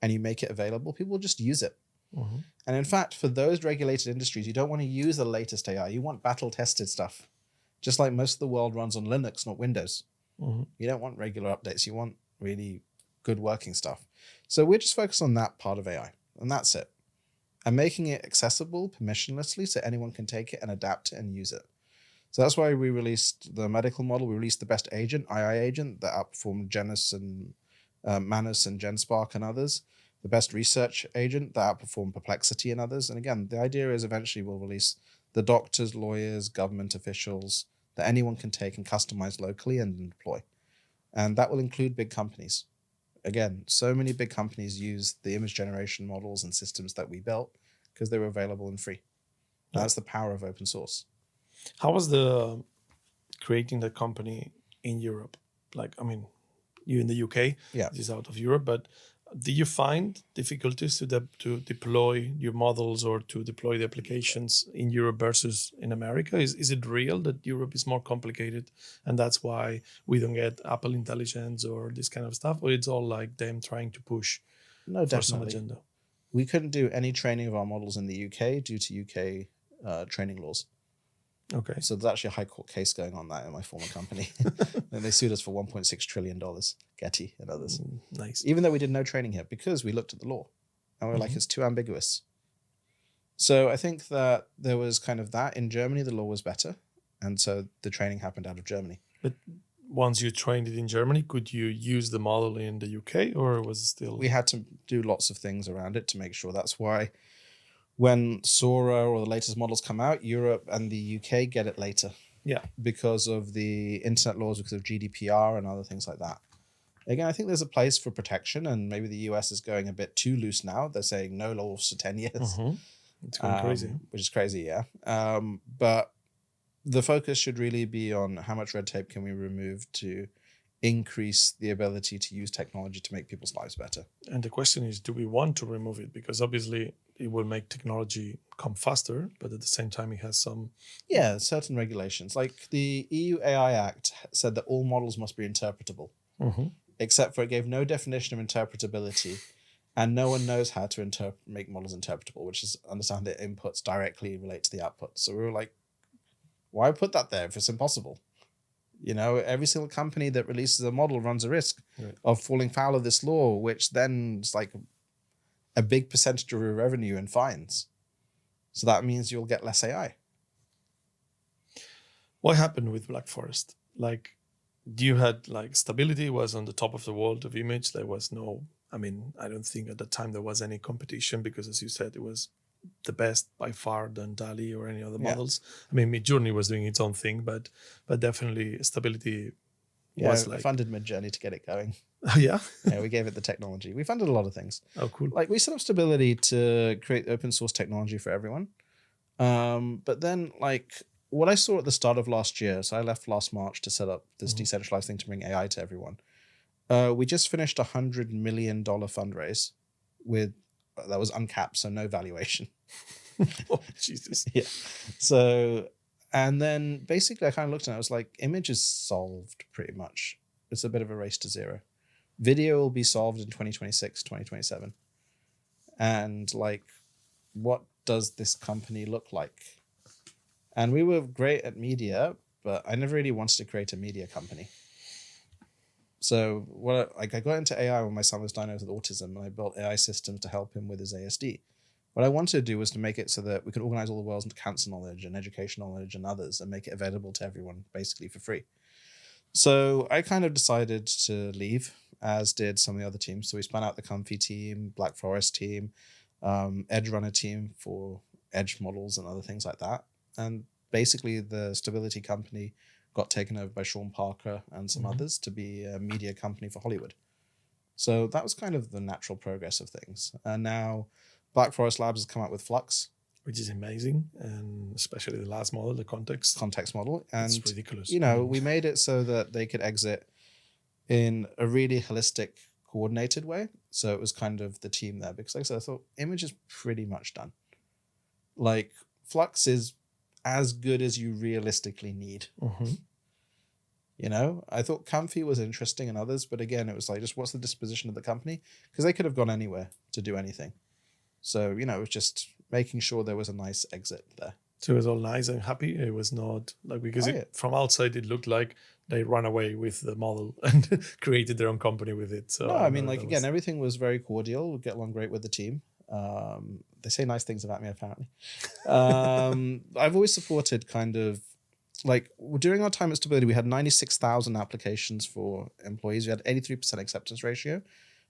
and you make it available, people will just use it. Mm-hmm. And in fact, for those regulated industries, you don't want to use the latest AI. You want battle-tested stuff. Just like most of the world runs on Linux, not Windows. Mm-hmm. You don't want regular updates. You want really good working stuff. So we're just focused on that part of AI, and that's it. And making it accessible permissionlessly so anyone can take it and adapt it and use it. So that's why we released the medical model. We released the best agent, AI agent, that outperformed Genus and Manus and GenSpark and others. The best research agent that outperformed Perplexity and others. And again, the idea is eventually we'll release the doctors, lawyers, government officials that anyone can take and customize locally and deploy. And that will include big companies. Again, so many big companies use the image generation models and systems that we built because they were available and free. That's the power of open source. How was the creating the company in Europe? Like, I mean, you in the UK, Yeah. this is out of Europe, but did you find difficulties to deploy your models or to deploy the applications in Europe versus in America? Is it real that Europe is more complicated and that's why we don't get Apple Intelligence or this kind of stuff? Or it's all like them trying to push No, for some definitely. agenda? We couldn't do any training of our models in the UK due to UK training laws. Okay. So there's actually a high court case going on that in my former company. And they sued us for $1.6 trillion, Getty and others. Nice. Even though we did no training here because we looked at the law and we were like, it's too ambiguous. So I think that there was kind of that. In Germany, the law was better. And so the training happened out of Germany. But once you trained it in Germany, could you use the model in the UK or was it still? We had to do lots of things around it to make sure. That's why when Sora or the latest models come out, Europe and the UK get it later. Yeah. Because of the internet laws, because of GDPR and other things like that. Again, I think there's a place for protection, and maybe the US is going a bit too loose now. They're saying no laws for 10 years. Mm-hmm. It's going crazy. Which is crazy, yeah. But the focus should really be on how much red tape can we remove to increase the ability to use technology to make people's lives better. And the question is, do we want to remove it? Because obviously it will make technology come faster, but at the same time it has some... Yeah, certain regulations. Like the EU AI Act said that all models must be interpretable, except for it gave no definition of interpretability, and no one knows how to make models interpretable, which is understand that inputs directly relate to the outputs. So we were like, why put that there if it's impossible? You know, every single company that releases a model runs a risk of falling foul of this law, which then is like a big percentage of your revenue in fines. So that means you'll get less AI. What happened with Black Forest? Like, you had like Stability was on the top of the world of image. There was no, I mean, I don't think at the time there was any competition because, as you said, it was the best by far than DALL-E or any other models. I mean, Midjourney was doing its own thing, but definitely Stability was like... I funded Midjourney to get it going. Oh, yeah? Yeah, we gave it the technology. We funded a lot of things. Oh, cool. Like we set up Stability to create open source technology for everyone. But then like what I saw at the start of last year, so I left last March to set up this decentralized thing to bring AI to everyone. We just finished a $100 million fundraise that was uncapped, so no valuation. Oh, Jesus. Yeah. So, and then basically I kind of looked at it, I was like, image is solved pretty much. It's a bit of a race to zero. Video will be solved in 2026, 2027. And like, what does this company look like? And we were great at media, but I never really wanted to create a media company. So I got into AI when my son was diagnosed with autism, and I built AI systems to help him with his ASD. What I wanted to do was to make it so that we could organize all the world's cancer knowledge and education knowledge and others and make it available to everyone basically for free. So I kind of decided to leave, as did some of the other teams. So we spun out the Comfy team, Black Forest team, Edge Runner team for edge models and other things like that. And basically the Stability company got taken over by Sean Parker and some others to be a media company for Hollywood. So that was kind of the natural progress of things. And now Black Forest Labs has come out with Flux, which is amazing, and especially the last model, the context model. And it's ridiculous. You know, we made it so that they could exit in a really holistic, coordinated way. So it was kind of the team there, because like I said, I thought image is pretty much done. Like Flux is as good as you realistically need. You know, I thought Comfy was interesting and others, but again, it was like, just what's the disposition of the company? Because they could have gone anywhere to do anything. So, you know, it was just making sure there was a nice exit there. So it was all nice and happy. It was not like, because from outside, it looked like they ran away with the model and created their own company with it. So no, I mean, like, again, everything was very cordial. We get along great with the team. They say nice things about me, apparently. I've always supported kind of, like, during our time at Stability, we had 96,000 applications for employees. We had 83% acceptance ratio.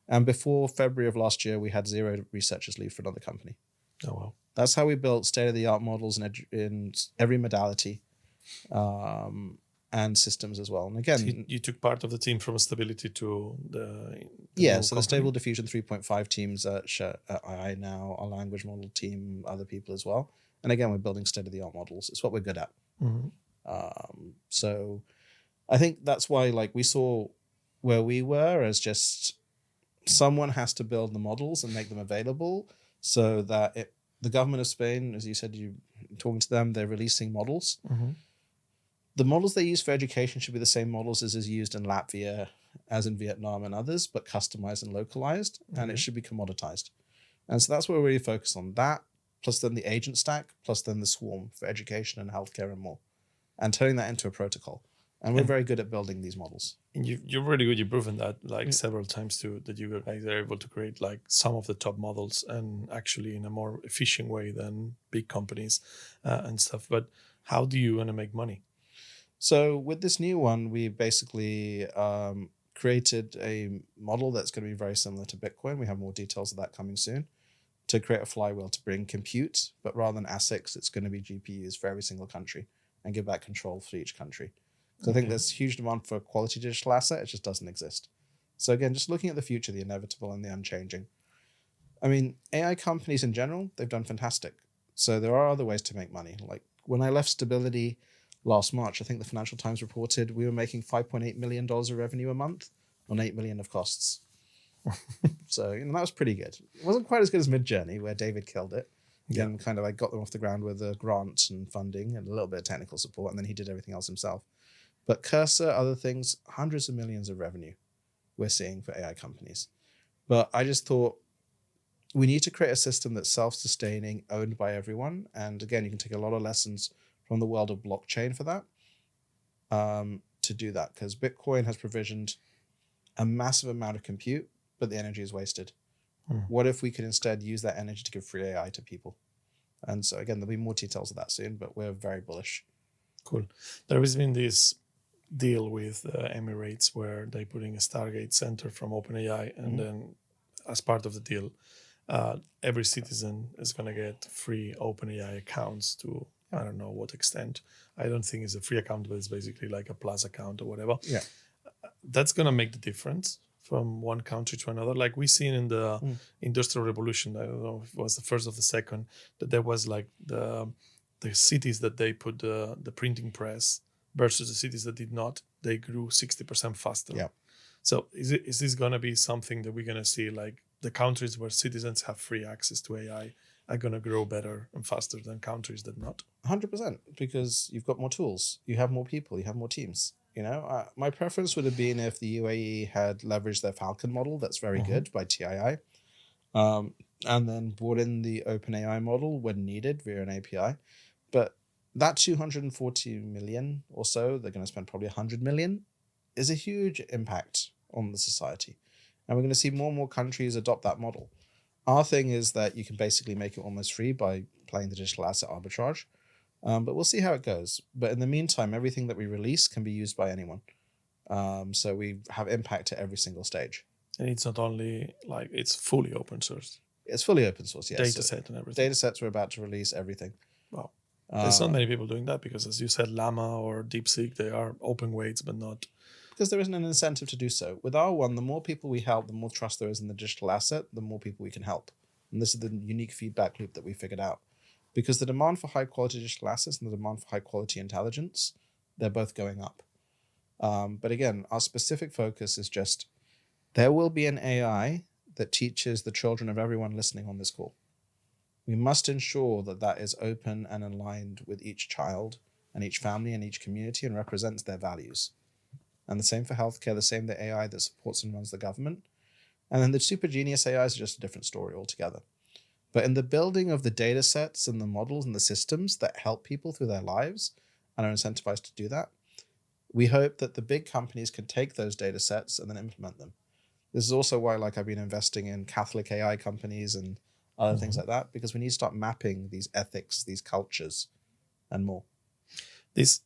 And before February of last year, we had 0 researchers leave for another company. Oh, wow. That's how we built state-of-the-art models in every modality and systems as well. And again, so you took part of the team from Stability to the so the Stable Diffusion 3.5 teams at AI now, our language model team, other people as well. And again, we're building state-of-the-art models. It's what we're good at. So I think that's why, like, we saw where we were as just someone has to build the models and make them available so that the government of Spain, as you said, you talking to them, they're releasing models. The models they use for education should be the same models as is used in Latvia, as in Vietnam and others, but customized and localized, and it should be commoditized. And so that's what we're really focused on. That, plus then the agent stack, plus then the swarm for education and healthcare and more, and turning that into a protocol. And we're very good at building these models. And you're really good. You've proven that like several times too, that you guys are able to create like some of the top models and actually in a more efficient way than big companies and stuff. But how do you want to make money? So with this new one, we basically created a model that's going to be very similar to Bitcoin. We have more details of that coming soon, to create a flywheel to bring compute, but rather than ASICs, it's going to be GPUs for every single country and give back control for each country. So I think there's huge demand for a quality digital asset. It just doesn't exist. So again, just looking at the future, the inevitable and the unchanging. I mean, AI companies in general, they've done fantastic. So there are other ways to make money. Like when I left Stability last March, I think the Financial Times reported we were making $5.8 million of revenue a month on $8 million of costs. So, that was pretty good. It wasn't quite as good as Midjourney, where David killed it. Yeah. And kind of like got them off the ground with a grant and funding and a little bit of technical support, and then he did everything else himself. But Cursor, other things, hundreds of millions of revenue we're seeing for AI companies. But I just thought we need to create a system that's self-sustaining, owned by everyone. And again, you can take a lot of lessons from the world of blockchain for that, to do that, because Bitcoin has provisioned a massive amount of compute, but the energy is wasted. What if we could instead use that energy to give free AI to people? And so again, there'll be more details of that soon, but we're very bullish. Cool. There has been this deal with Emirates where they're putting a Stargate center from OpenAI, and then as part of the deal, every citizen is going to get free OpenAI accounts to, I don't know what extent. I don't think it's a free account, but it's basically like a plus account or whatever. Yeah. That's going to make the difference from one country to another. Like we seen in the Industrial Revolution, I don't know if it was the first or the second, that there was like the cities that they put the printing press versus the cities that did not, they grew 60% faster. Yeah. So is this going to be something that we're going to see, like the countries where citizens have free access to AI are going to grow better and faster than countries that not? 100%, because you've got more tools, you have more people, you have more teams. My preference would have been if the UAE had leveraged their Falcon model, that's very good, by TII, and then brought in the OpenAI model when needed via an API. But that 240 million or so, they're going to spend probably 100 million, is a huge impact on the society. And we're going to see more and more countries adopt that model. Our thing is that you can basically make it almost free by playing the digital asset arbitrage. But we'll see how it goes. But in the meantime, everything that we release can be used by anyone. So we have impact at every single stage. And it's not only like, it's fully open source. It's fully open source, yes. Data set and everything. Data sets, we're about to release everything. Wow. There's not many people doing that because, as you said, Llama or DeepSeek, they are open weights, but not... Because there isn't an incentive to do so. With R1, the more people we help, the more trust there is in the digital asset, the more people we can help. And this is the unique feedback loop that we figured out. Because the demand for high-quality digital assets and the demand for high-quality intelligence, they're both going up. But again, our specific focus is just, there will be an AI that teaches the children of everyone listening on this call. We must ensure that that is open and aligned with each child and each family and each community and represents their values. And the same for healthcare, the same the AI that supports and runs the government. And then the super genius AIs are just a different story altogether. But in the building of the data sets and the models and the systems that help people through their lives and are incentivized to do that, we hope that the big companies can take those data sets and then implement them. This is also why I've been investing in Catholic AI companies and other things like that, because we need to start mapping these ethics, these cultures, and more. This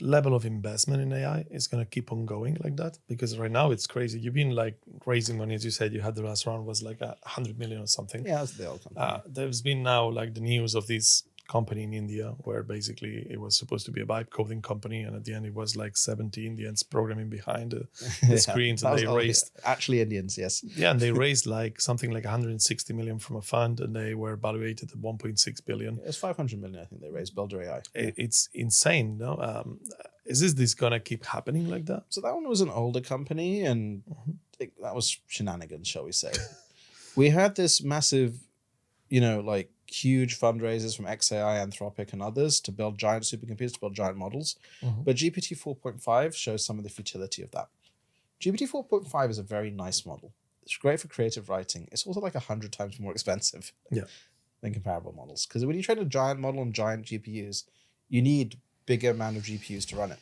level of investment in AI is going to keep on going like that, because right now it's crazy. You've been raising money, as you said. You had the last round was 100 million or something. Yeah, that's the old company. There's been now the news of this company in India where basically it was supposed to be a vibe coding company, and at the end it was 70 Indians programming behind the screens, and they raised actually Indians, yes. Yeah, and they raised something like 160 million from a fund, and they were evaluated at 1.6 billion. It's 500 million, I think they raised Builder AI. It's insane, no? Is this gonna keep happening like that? So that one was an older company, and that was shenanigans, shall we say. We had this massive, huge fundraisers from XAI, Anthropic, and others to build giant supercomputers, to build giant models. But GPT 4.5 shows some of the futility of that. GPT 4.5 is a very nice model. It's great for creative writing. It's also 100 times more expensive than comparable models. Because when you train a giant model on giant GPUs, you need bigger amount of GPUs to run it.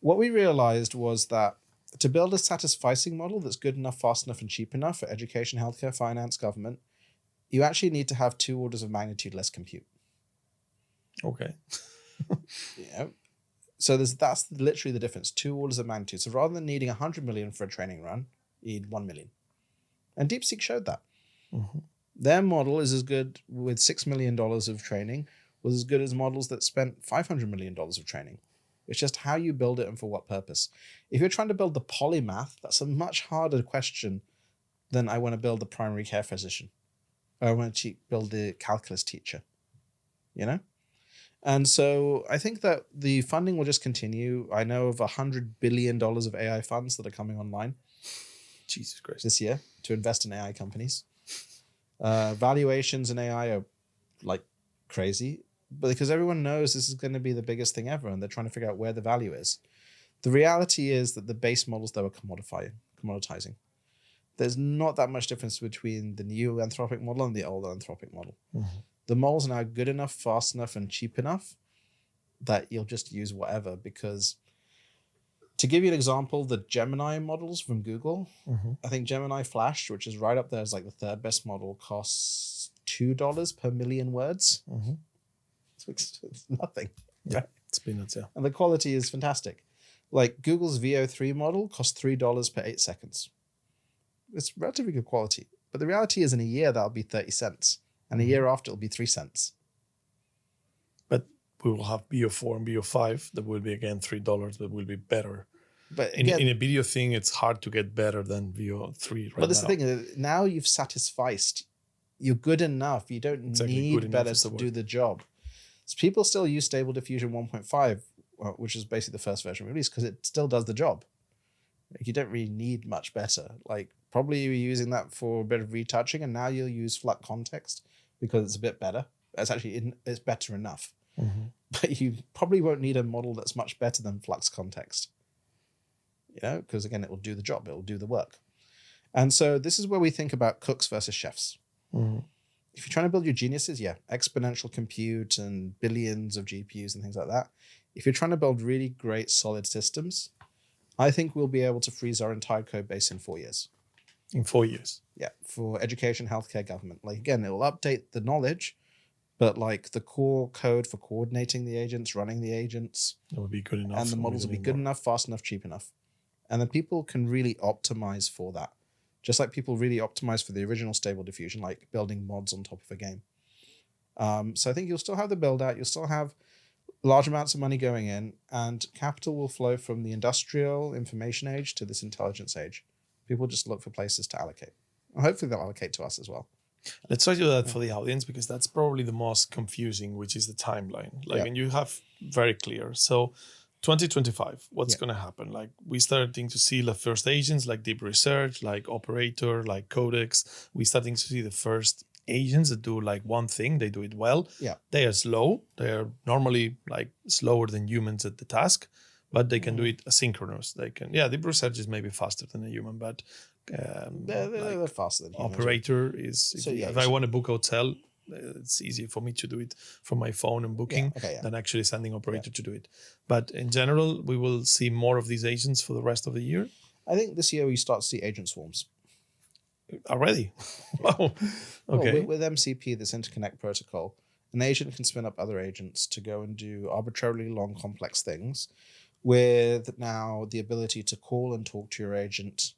What we realized was that to build a satisficing model that's good enough, fast enough, and cheap enough for education, healthcare, finance, government, you actually need to have 2 orders of magnitude less compute. Okay. So that's literally the difference, 2 orders of magnitude. So rather than needing 100 million for a training run, you need 1 million. And DeepSeek showed that. Their model is as good with $6 million of training, was as good as models that spent $500 million of training. It's just how you build it and for what purpose. If you're trying to build the polymath, that's a much harder question than I want to build the primary care physician. I want to build the calculus teacher, you know? And so I think that the funding will just continue. I know of $100 billion of AI funds that are coming online Jesus Christ. this year to invest in AI companies. Valuations in AI are like crazy, but because everyone knows this is going to be the biggest thing ever, and they're trying to figure out where the value is. The reality is that the base models, though, are commoditizing. There's not that much difference between the new Anthropic model and the old Anthropic model. Mm-hmm. The models are now good enough, fast enough, and cheap enough that you'll just use whatever. Because to give you an example, the Gemini models from Google, I think Gemini Flash, which is right up there as like the third best model, costs $2 per million words. It's nothing. Yeah, right? it's peanuts, yeah. And the quality is fantastic. Like Google's VO3 model costs $3 per 8 seconds. It's relatively good quality. But the reality is in a year, that'll be 30 cents. And a year after, it'll be 3 cents. But we will have BO4 and BO5 that will be, again, $3, but will be better. But again, in a video thing, it's hard to get better than VO3 right now. But this is the thing. Now you've satisficed. You're good enough. You don't need better to do the job. So people still use Stable Diffusion 1.5, which is basically the first version released, because it still does the job. Like, you don't really need much better. Like, probably you were using that for a bit of retouching, and now you'll use Flux Context because it's a bit better. It's better enough. But you probably won't need a model that's much better than Flux Context. You know, because again, it will do the job. It will do the work. And so this is where we think about cooks versus chefs. If you're trying to build your geniuses, yeah, exponential compute and billions of GPUs and things like that. If you're trying to build really great solid systems, I think we'll be able to freeze our entire code base in 4 years. In 4 years. Yeah, for education, healthcare, government. Like, again, it will update the knowledge, but like the core code for coordinating the agents, running the agents, that would be good enough. And the models will be good enough, fast enough, cheap enough. And then people can really optimize for that. Just like people really optimize for the original Stable Diffusion, like building mods on top of a game. So I think you'll still have the build out. You'll still have large amounts of money going in, and capital will flow from the industrial information age to this intelligence age. People just look for places to allocate. And hopefully they'll allocate to us as well. Let's try to do that for the audience, because that's probably the most confusing, which is the timeline. Like, and you have very clear. So 2025, what's going to happen? Like, we starting to see the first agents like Deep Research, like Operator, like Codex. We starting to see the first agents that do like one thing. They do it well. Yeah. They are slow. They are normally like slower than humans at the task, but they can do it asynchronous. They can, Deep Research is maybe faster than a human, but they're faster than humans. Operator is, if I want to book a hotel, it's easier for me to do it from my phone and booking than actually sending Operator to do it. But in general, we will see more of these agents for the rest of the year. I think this year we start to see agent swarms. Already? Wow. Okay. Well, with MCP, this interconnect protocol, an agent can spin up other agents to go and do arbitrarily long, complex things with now the ability to call and talk to your agent.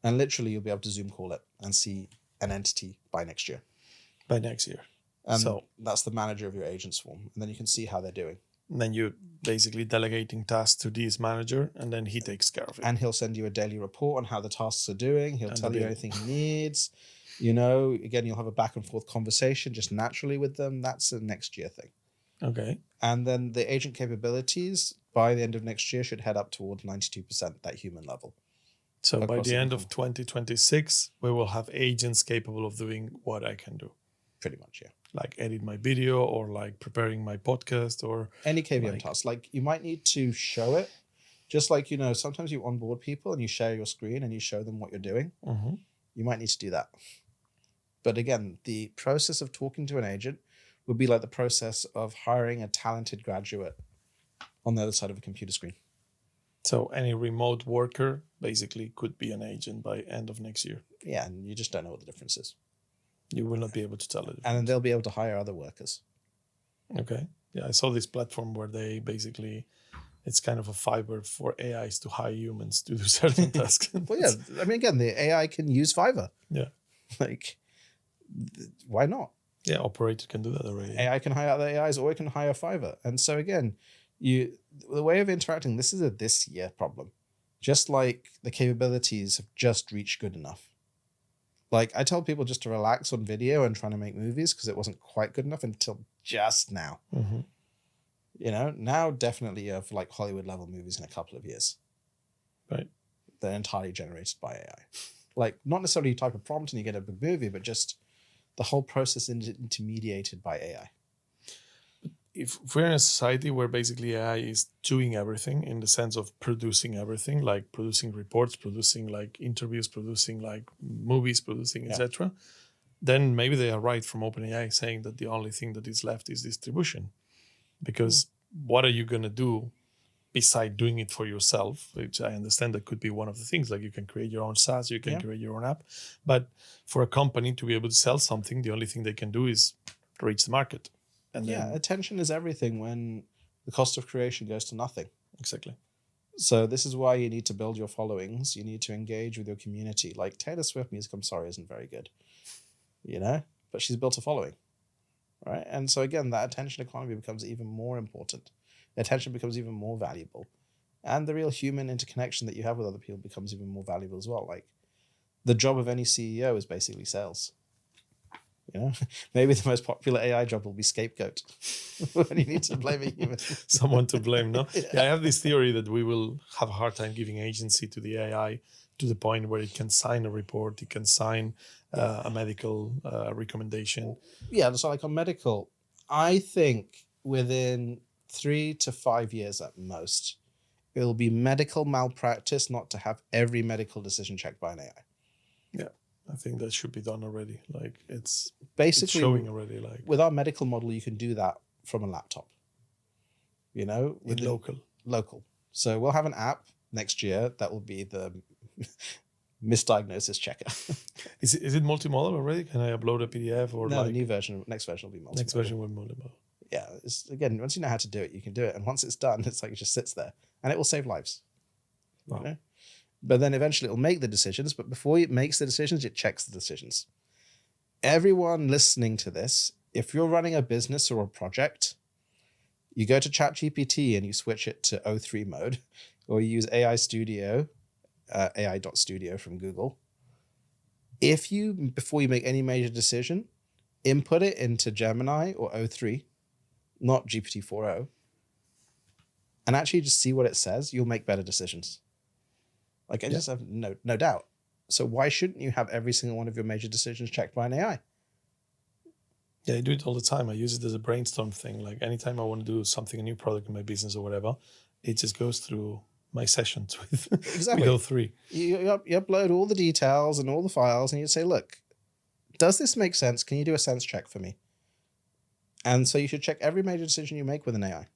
And literally, you'll be able to Zoom call it and see an entity by next year. By next year. And so that's the manager of your agent swarm. And then you can see how they're doing. And then you're basically delegating tasks to this manager, and then he takes care of it. And he'll send you a daily report on how the tasks are doing. He'll tell you anything he needs. You know, again, you'll have a back and forth conversation just naturally with them. That's a next year thing. Okay. And then the agent capabilities by the end of next year should head up towards 92%, that human level. So by the end of 2026, we will have agents capable of doing what I can do. Pretty much, yeah. Like edit my video, or like preparing my podcast, or any KVM task. Like, you might need to show it. Just like, you know, sometimes you onboard people and you share your screen and you show them what you're doing. You might need to do that. But again, the process of talking to an agent would be like the process of hiring a talented graduate on the other side of a computer screen. So any remote worker basically could be an agent by end of next year. Yeah, and you just don't know what the difference is. You will not be able to tell it. And then they'll be able to hire other workers. Okay. Yeah, I saw this platform where they basically, it's kind of a Fiverr for AIs to hire humans to do certain tasks. Well, yeah. I mean, again, the AI can use Fiverr. Yeah. Like, why not? Yeah, Operator can do that already. AI can hire other AIs, or it can hire Fiverr. And so again, the way of interacting, this is a this year problem. Just like the capabilities have just reached good enough. Like, I tell people just to relax on video and trying to make movies because it wasn't quite good enough until just now. Mm-hmm. You know, now definitely you have like Hollywood level movies in a couple of years. Right. They're entirely generated by AI. Like, not necessarily you type a prompt and you get a big movie, but just the whole process intermediated by AI. If we're in a society where basically AI is doing everything in the sense of producing everything, like producing reports, producing like interviews, producing like movies, producing etc., then maybe they are right from OpenAI saying that the only thing that is left is distribution. Because what are you going to do beside doing it for yourself, which I understand that could be one of the things, like you can create your own SaaS, you can create your own app. But for a company to be able to sell something, the only thing they can do is reach the market. And then, attention is everything when the cost of creation goes to nothing. Exactly. So this is why you need to build your followings. You need to engage with your community. Like Taylor Swift music, I'm sorry, isn't very good, you know, but she's built a following, right? And so again, that attention economy becomes even more important. Attention becomes even more valuable. And the real human interconnection that you have with other people becomes even more valuable as well. Like the job of any CEO is basically sales. You know, maybe the most popular AI job will be scapegoat when you need to blame a human. Someone to blame, no? Yeah, I have this theory that we will have a hard time giving agency to the AI to the point where it can sign a report, it can sign a medical recommendation. Yeah, so like on medical, I think within 3 to 5 years at most, it will be medical malpractice not to have every medical decision checked by an AI. Yeah. I think that should be done already. Like it's basically showing already. Like with our medical model, you can do that from a laptop. You know, with local. So we'll have an app next year that will be the misdiagnosis checker. Is it multimodal already? Can I upload a PDF or no? The new version, next version will be multimodal. Next version will be multimodal. Yeah, again, once you know how to do it, you can do it, and once it's done, it's like it just sits there, and it will save lives. Wow. You know? But then eventually it'll make the decisions, but before it makes the decisions, it checks the decisions. Everyone listening to this, if you're running a business or a project, you go to ChatGPT and you switch it to O3 mode, or you use AI Studio, AI.studio from Google. If you, before you make any major decision, input it into Gemini or O3, not GPT-4o, and actually just see what it says, you'll make better decisions. Like I just have no doubt. So why shouldn't you have every single one of your major decisions checked by an AI? Yeah, I do it all the time. I use it as a brainstorm thing. Like anytime I want to do something, a new product in my business or whatever, it just goes through my sessions with, exactly. with O3. You upload all the details and all the files and you say, look, does this make sense? Can you do a sense check for me? And so you should check every major decision you make with an AI,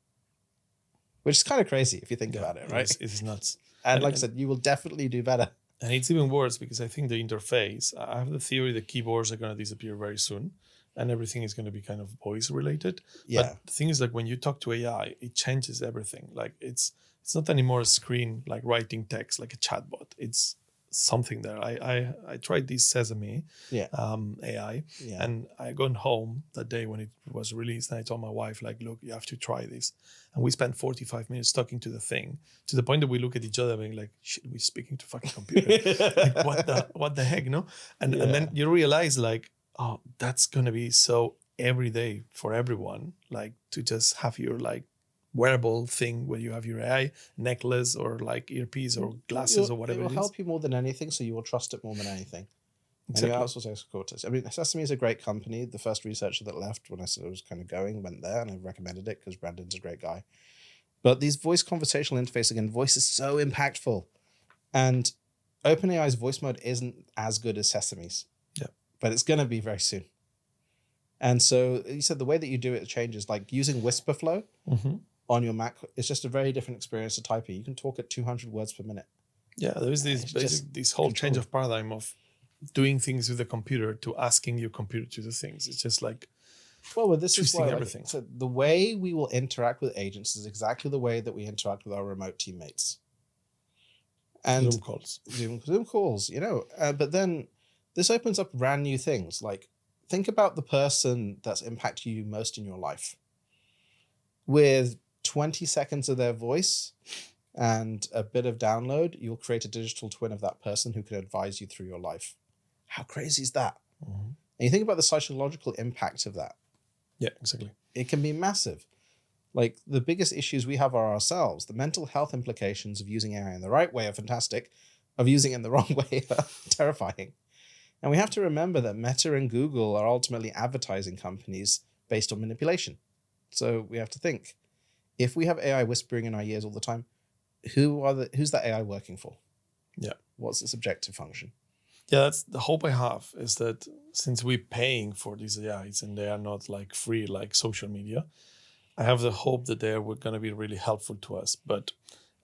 which is kind of crazy if you think about it, right? It is nuts. And like I said, you will definitely do better. And it's even worse because I think the interface, I have the theory that keyboards are going to disappear very soon and everything is going to be kind of voice related. Yeah. But the thing is, like when you talk to AI, it changes everything. Like it's not anymore a screen, like writing text, like a chatbot. It's something there. I tried this Sesame AI and I gone home that day when it was released and I told my wife, like, look, you have to try this. And we spent 45 minutes talking to the thing to the point that we look at each other being like, shit, we're speaking to fucking computer. Like what the heck, no? And then you realize like, oh, that's gonna be so everyday for everyone, like to just have your like wearable thing where you have your AI necklace or like earpiece or glasses or whatever it will help you more than anything, so you will trust it more than anything. Exactly. And you outsource. I mean, Sesame is a great company. The first researcher that left when I said I was kind of going went there, and I recommended it because Brandon's a great guy. But these voice conversational interface, again, voice is so impactful. And OpenAI's voice mode isn't as good as Sesame's. Yeah. But it's going to be very soon. And so you said the way that you do it changes, like using Whisperflow on your Mac is just a very different experience to typing. You can talk at 200 words per minute. Yeah, there is this whole change of paradigm of doing things with the computer to asking your computer to do things. It's just like, well, this is why everything. So the way we will interact with agents is exactly the way that we interact with our remote teammates. And Zoom calls, you know. But then this opens up brand new things. Like, think about the person that's impacted you most in your life. With 20 seconds of their voice and a bit of download, you'll create a digital twin of that person who can advise you through your life. How crazy is that? Mm-hmm. And you think about the psychological impact of that. Yeah, exactly. It can be massive. Like the biggest issues we have are ourselves. The mental health implications of using AI in the right way are fantastic. Of using it in the wrong way are terrifying. And we have to remember that Meta and Google are ultimately advertising companies based on manipulation. So we have to think, if we have AI whispering in our ears all the time, who's that AI working for? Yeah. What's its objective function? Yeah, that's the hope I have, is that since we're paying for these AIs and they are not like free like social media, I have the hope that they are going to be really helpful to us. But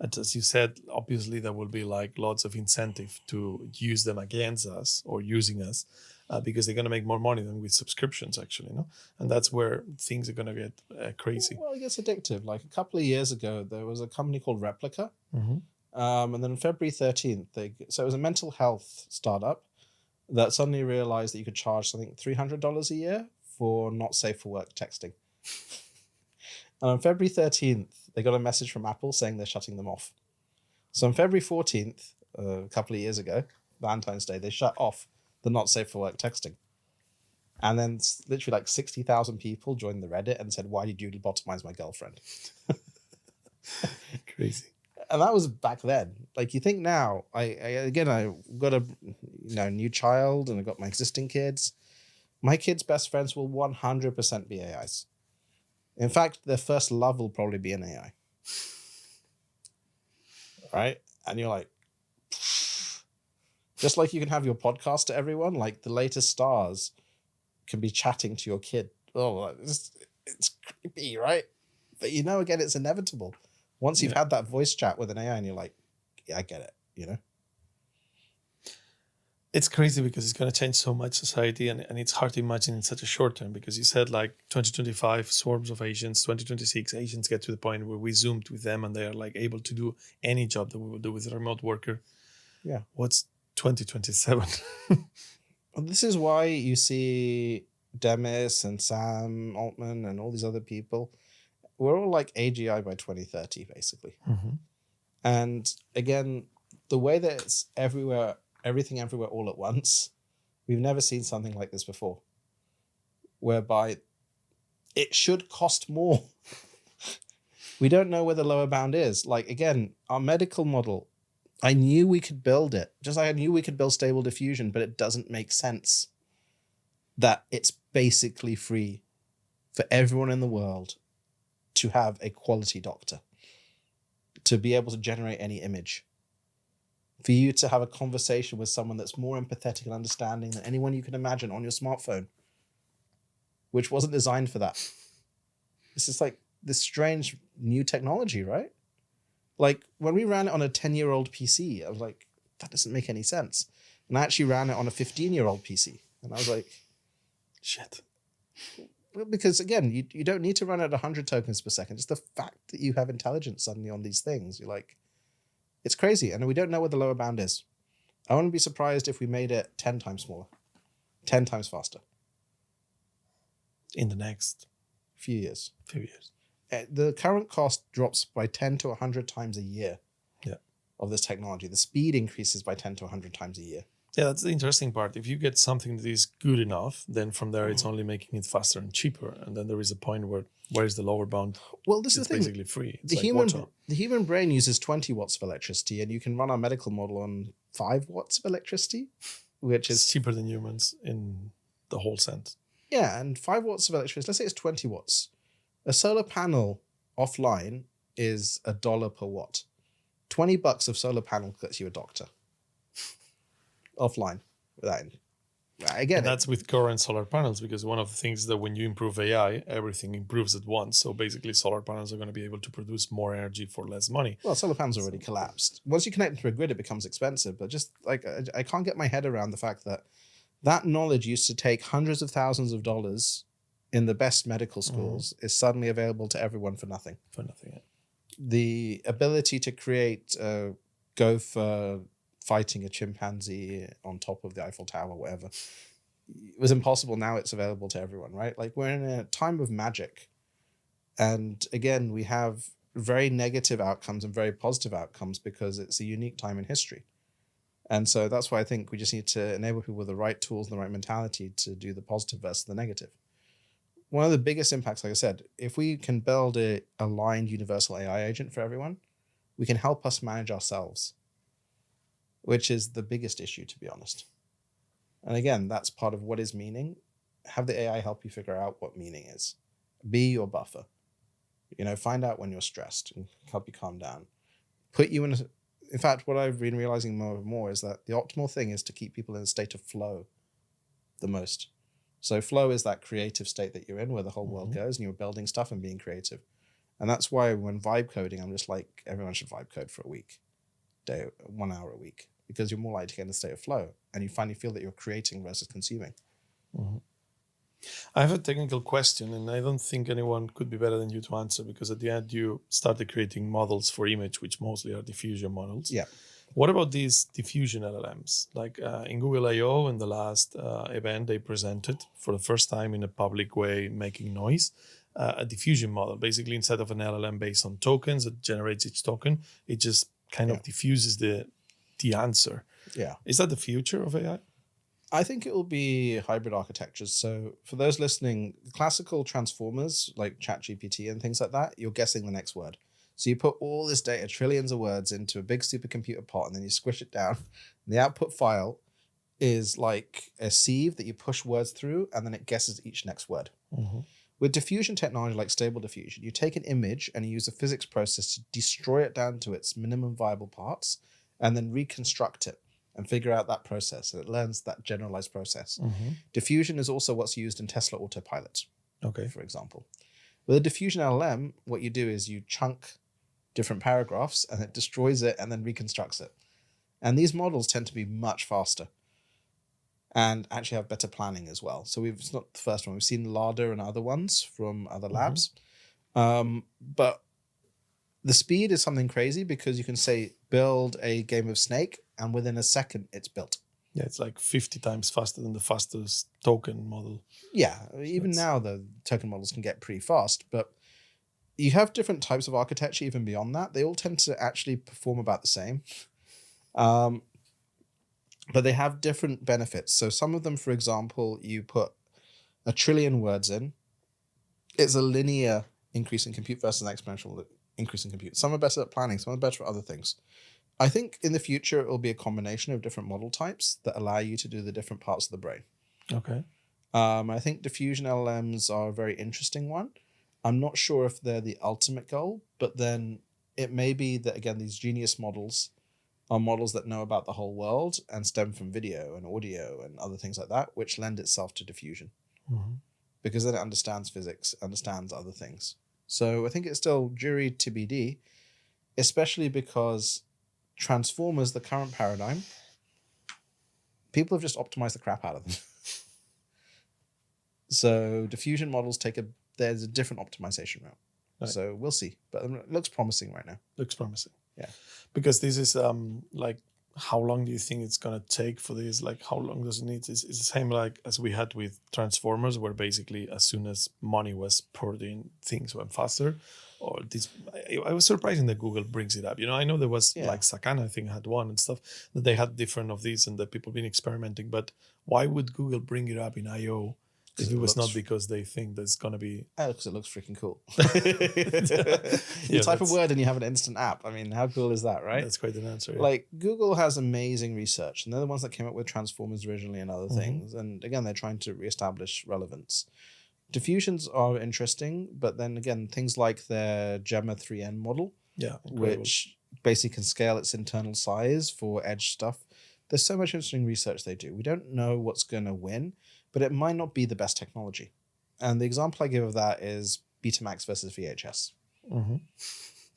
as you said, obviously there will be like lots of incentive to use them against us or using us because they're going to make more money than with subscriptions, actually, no? And that's where things are going to get crazy. Well, it gets addictive. Like a couple of years ago, there was a company called Replica. Mm-hmm. And then on February 13th, so it was a mental health startup that suddenly realized that you could charge something $300 a year for not safe for work texting. And on February 13th, they got a message from Apple saying they're shutting them off. So on February 14th, a couple of years ago, Valentine's Day, they shut off the not safe for work texting. And then literally like 60,000 people joined the Reddit and said, why did you lobotomize my girlfriend? Crazy. And that was back then. Like you think now, I got a new child and I got my existing kids. My kids' best friends will 100% be AIs. In fact, their first love will probably be an AI. Right? And you're like, just like you can have your podcast to everyone, like the latest stars can be chatting to your kid. Oh, it's creepy, right? But again, it's inevitable. Once you've had that voice chat with an AI and you're like, yeah, I get it, It's crazy because it's going to change so much society and it's hard to imagine in such a short term because you said like 2025 swarms of agents, 2026 agents get to the point where we zoomed with them and they are like able to do any job that we would do with a remote worker. Yeah. What's 2027? Well, this is why you see Demis and Sam Altman and all these other people. We're all like AGI by 2030, basically. Mm-hmm. And again, the way that it's everywhere, everything everywhere all at once, we've never seen something like this before, whereby it should cost more. We don't know where the lower bound is. Like, again, our medical model, I knew we could build it. Just like I knew we could build Stable Diffusion, but it doesn't make sense that it's basically free for everyone in the world to have a quality doctor, to be able to generate any image, for you to have a conversation with someone that's more empathetic and understanding than anyone you can imagine on your smartphone, which wasn't designed for that. This is like this strange new technology, right? Like when we ran it on a 10-year-old PC, I was like, that doesn't make any sense. And I actually ran it on a 15-year-old PC. And I was like, shit. Because again, you don't need to run at 100 tokens per second. Just the fact that you have intelligence suddenly on these things, you're like, it's crazy. And we don't know where the lower bound is. I wouldn't be surprised if we made it 10 times smaller, 10 times faster. In the next few years. The current cost drops by 10 to 100 times a year of this technology. The speed increases by 10 to 100 times a year. Yeah, that's the interesting part. If you get something that is good enough, then from there it's only making it faster and cheaper. And then there is a point where is the lower bound? Well, this is it's the thing. basically free. It's The human brain uses 20 watts of electricity, and you can run our medical model on 5 watts of electricity, which is cheaper than humans in the whole sense. Yeah, and 5 watts of electricity, let's say it's 20 watts. A solar panel offline is $1 per watt. $20 of solar panel gets you a doctor. Offline. Again, that's with current solar panels, because one of the things that when you improve AI, everything improves at once. So basically solar panels are going to be able to produce more energy for less money. Well, solar panels already collapsed. Once you connect them to a grid, it becomes expensive. But just like, I can't get my head around the fact that knowledge used to take hundreds of thousands of dollars in the best medical schools is suddenly available to everyone for nothing. The ability to create a gopher fighting a chimpanzee on top of the Eiffel Tower or whatever, it was impossible. Now it's available to everyone, right? Like we're in a time of magic. And again, we have very negative outcomes and very positive outcomes because it's a unique time in history. And so that's why I think we just need to enable people with the right tools and the right mentality to do the positive versus the negative. One of the biggest impacts, like I said, if we can build a aligned universal AI agent for everyone, we can help us manage ourselves, which is the biggest issue, to be honest. And again, that's part of what is meaning. Have the AI help you figure out what meaning is. Be your buffer. Find out when you're stressed and help you calm down. Put you in fact, what I've been realizing more and more is that the optimal thing is to keep people in a state of flow the most. So flow is that creative state that you're in where the whole world goes and you're building stuff and being creative. And that's why when vibe coding, I'm just like, everyone should vibe code for a week, 1 hour a week, because you're more likely to get in a state of flow and you finally feel that you're creating versus consuming. I have a technical question, and I don't think anyone could be better than you to answer, because at the end you started creating models for image, which mostly are diffusion models. Yeah. What about these diffusion LLMs? Like in Google I/O, in the last event, they presented for the first time in a public way, making noise, a diffusion model. Basically, instead of an LLM based on tokens that generates each token, it just kind of diffuses the answer. Yeah. Is that the future of AI? I think it will be hybrid architectures. So for those listening, classical transformers like ChatGPT and things like that, you're guessing the next word. So you put all this data, trillions of words, into a big supercomputer pot, and then you squish it down. And the output file is like a sieve that you push words through, and then it guesses each next word. With diffusion technology like Stable Diffusion, you take an image and you use a physics process to destroy it down to its minimum viable parts, and then reconstruct it and figure out that process. And it learns that generalized process. Diffusion is also what's used in Tesla autopilot, for example. With a diffusion LLM, what you do is you chunk different paragraphs and it destroys it and then reconstructs it. And these models tend to be much faster and actually have better planning as well. So it's not the first one. We've seen Lada and other ones from other labs. But the speed is something crazy, because you can say, build a game of Snake, and within a second it's built. Yeah, it's like 50 times faster than the fastest token model. Yeah, even now the token models can get pretty fast, but you have different types of architecture even beyond that. They all tend to actually perform about the same. But they have different benefits. So some of them, for example, you put 1 trillion words in. It's a linear increase in compute versus an exponential increase in compute. Some are better at planning, some are better at other things. I think in the future, it will be a combination of different model types that allow you to do the different parts of the brain. Okay. I think diffusion LLMs are a very interesting one. I'm not sure if they're the ultimate goal, but then it may be that, again, these genius models are models that know about the whole world and stem from video and audio and other things like that, which lend itself to diffusion. Because then it understands physics, understands other things. So I think it's still jury TBD, especially because transformers, the current paradigm, people have just optimized the crap out of them. So diffusion models there's a different optimization route. Right. So we'll see, but it looks promising right now. Looks promising. Yeah. Because this is like, how long do you think it's going to take for this? Like, how long does it need? It's the same like as we had with Transformers, where basically as soon as money was poured in, things went faster. Or this, I was surprised that Google brings it up. I know there was like Sakana, I think, had one and stuff, that they had different of these and that people been experimenting. But why would Google bring it up in I/O if it was not because they think there's going to be... because it looks freaking cool. You type a word and you have an instant app. I mean, how cool is that, right? That's quite an answer. Yeah. Like, Google has amazing research, and they're the ones that came up with Transformers originally and other things. And again, they're trying to reestablish relevance. Diffusions are interesting, but then again, things like their Gemma 3N model, which basically can scale its internal size for edge stuff. There's so much interesting research they do. We don't know what's going to win, but it might not be the best technology. And the example I give of that is Betamax versus VHS.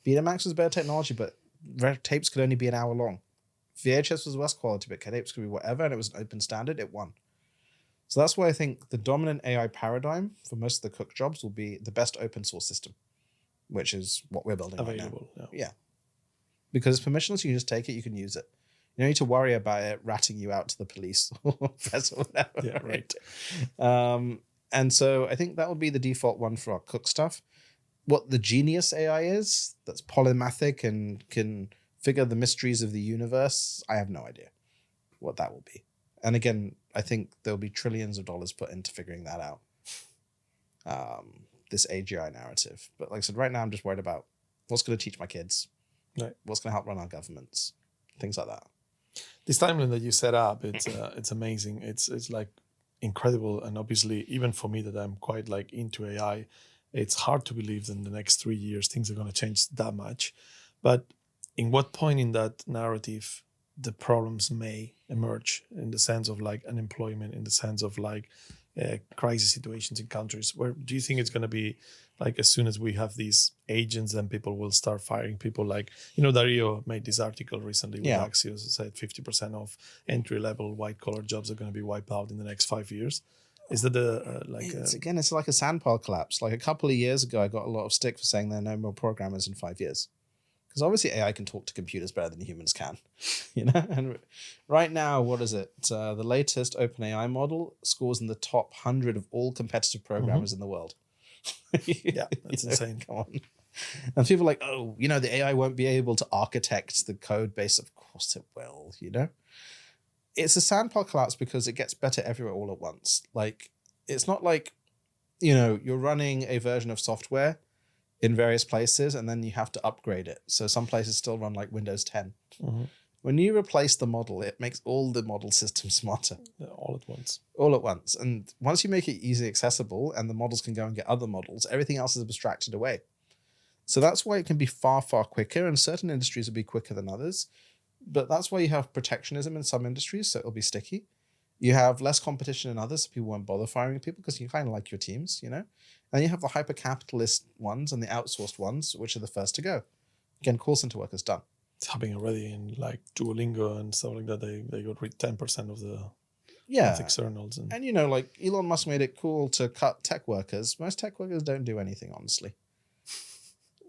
Betamax was better technology, but tapes could only be an hour long. VHS was less quality, but tapes could be whatever, and it was an open standard. It won. So that's why I think the dominant AI paradigm for most of the cook jobs will be the best open source system, which is what we're building available right now. Yeah. Because it's permissionless, you can just take it, you can use it. You don't need to worry about it ratting you out to the police or whatever. Yeah, right. And so I think that would be the default one for our cook stuff. What the genius AI is, that's polymathic and can figure the mysteries of the universe, I have no idea. what that will be. And again, I think there'll be trillions of dollars put into figuring that out. This AGI narrative. But like I said, right now I'm just worried about what's going to teach my kids, Right. what's going to help run our governments, things like that. This timeline that you set up, it's amazing. It's like incredible, and obviously even for me that I'm quite like into AI, it's hard to believe that in the next 3 years things are going to change that much. But in what point in that narrative the problems may emerge, in the sense of like unemployment, in the sense of like crisis situations in countries? Where do you think it's going to be, like as soon as we have these agents, then people will start firing people? Like, Dario made this article recently with Axios, said 50% of entry-level white-collar jobs are going to be wiped out in the next 5 years. Is that it's like a sandpile collapse. Like a couple of years ago, I got a lot of stick for saying there are no more programmers in 5 years. Because obviously AI can talk to computers better than humans can, And right now, what is it? The latest OpenAI model scores in the top 100 of all competitive programmers in the world. Yeah, that's insane. Come on. And people are like, oh, the AI won't be able to architect the code base. Of course it will, It's a sandpile collapse because it gets better everywhere all at once. Like, it's not like, you're running a version of software in various places and then you have to upgrade it. So some places still run like Windows 10. When you replace the model, it makes all the model systems smarter. All at once. All at once. And once you make it easily accessible and the models can go and get other models, everything else is abstracted away. So that's why it can be far, far quicker, and certain industries will be quicker than others. But that's why you have protectionism in some industries, so it'll be sticky. You have less competition in others, so people won't bother firing people because you kind of like your teams, And you have the hyper-capitalist ones and the outsourced ones, which are the first to go. Again, call center workers done. It's happening already in like Duolingo and stuff like that. They got rid 10% of the externals. And like Elon Musk made it cool to cut tech workers. Most tech workers don't do anything, honestly.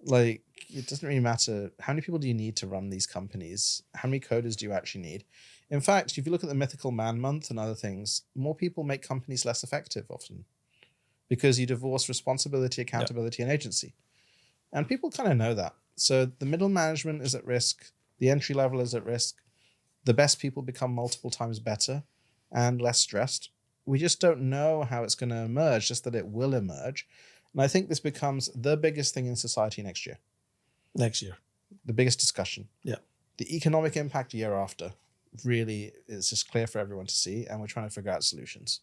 Like, it doesn't really matter. How many people do you need to run these companies? How many coders do you actually need? In fact, if you look at the Mythical Man Month and other things, more people make companies less effective often because you divorce responsibility, accountability, and agency. And people kind of know that. So the middle management is at risk. The entry level is at risk. The best people become multiple times better and less stressed. We just don't know how it's going to emerge, just that it will emerge. And I think this becomes the biggest thing in society next year. Next year. The biggest discussion. Yeah. The economic impact year after really is just clear for everyone to see, and we're trying to figure out solutions.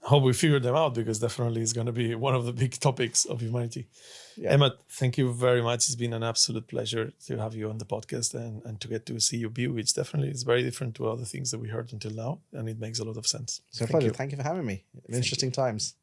I hope we figure them out, because definitely it's going to be one of the big topics of humanity. Yeah. Emad, thank you very much. It's been an absolute pleasure to have you on the podcast and to get to see your view, which definitely is very different to other things that we heard until now, and it makes a lot of sense. So pleasure. Thank you for having me. Interesting times.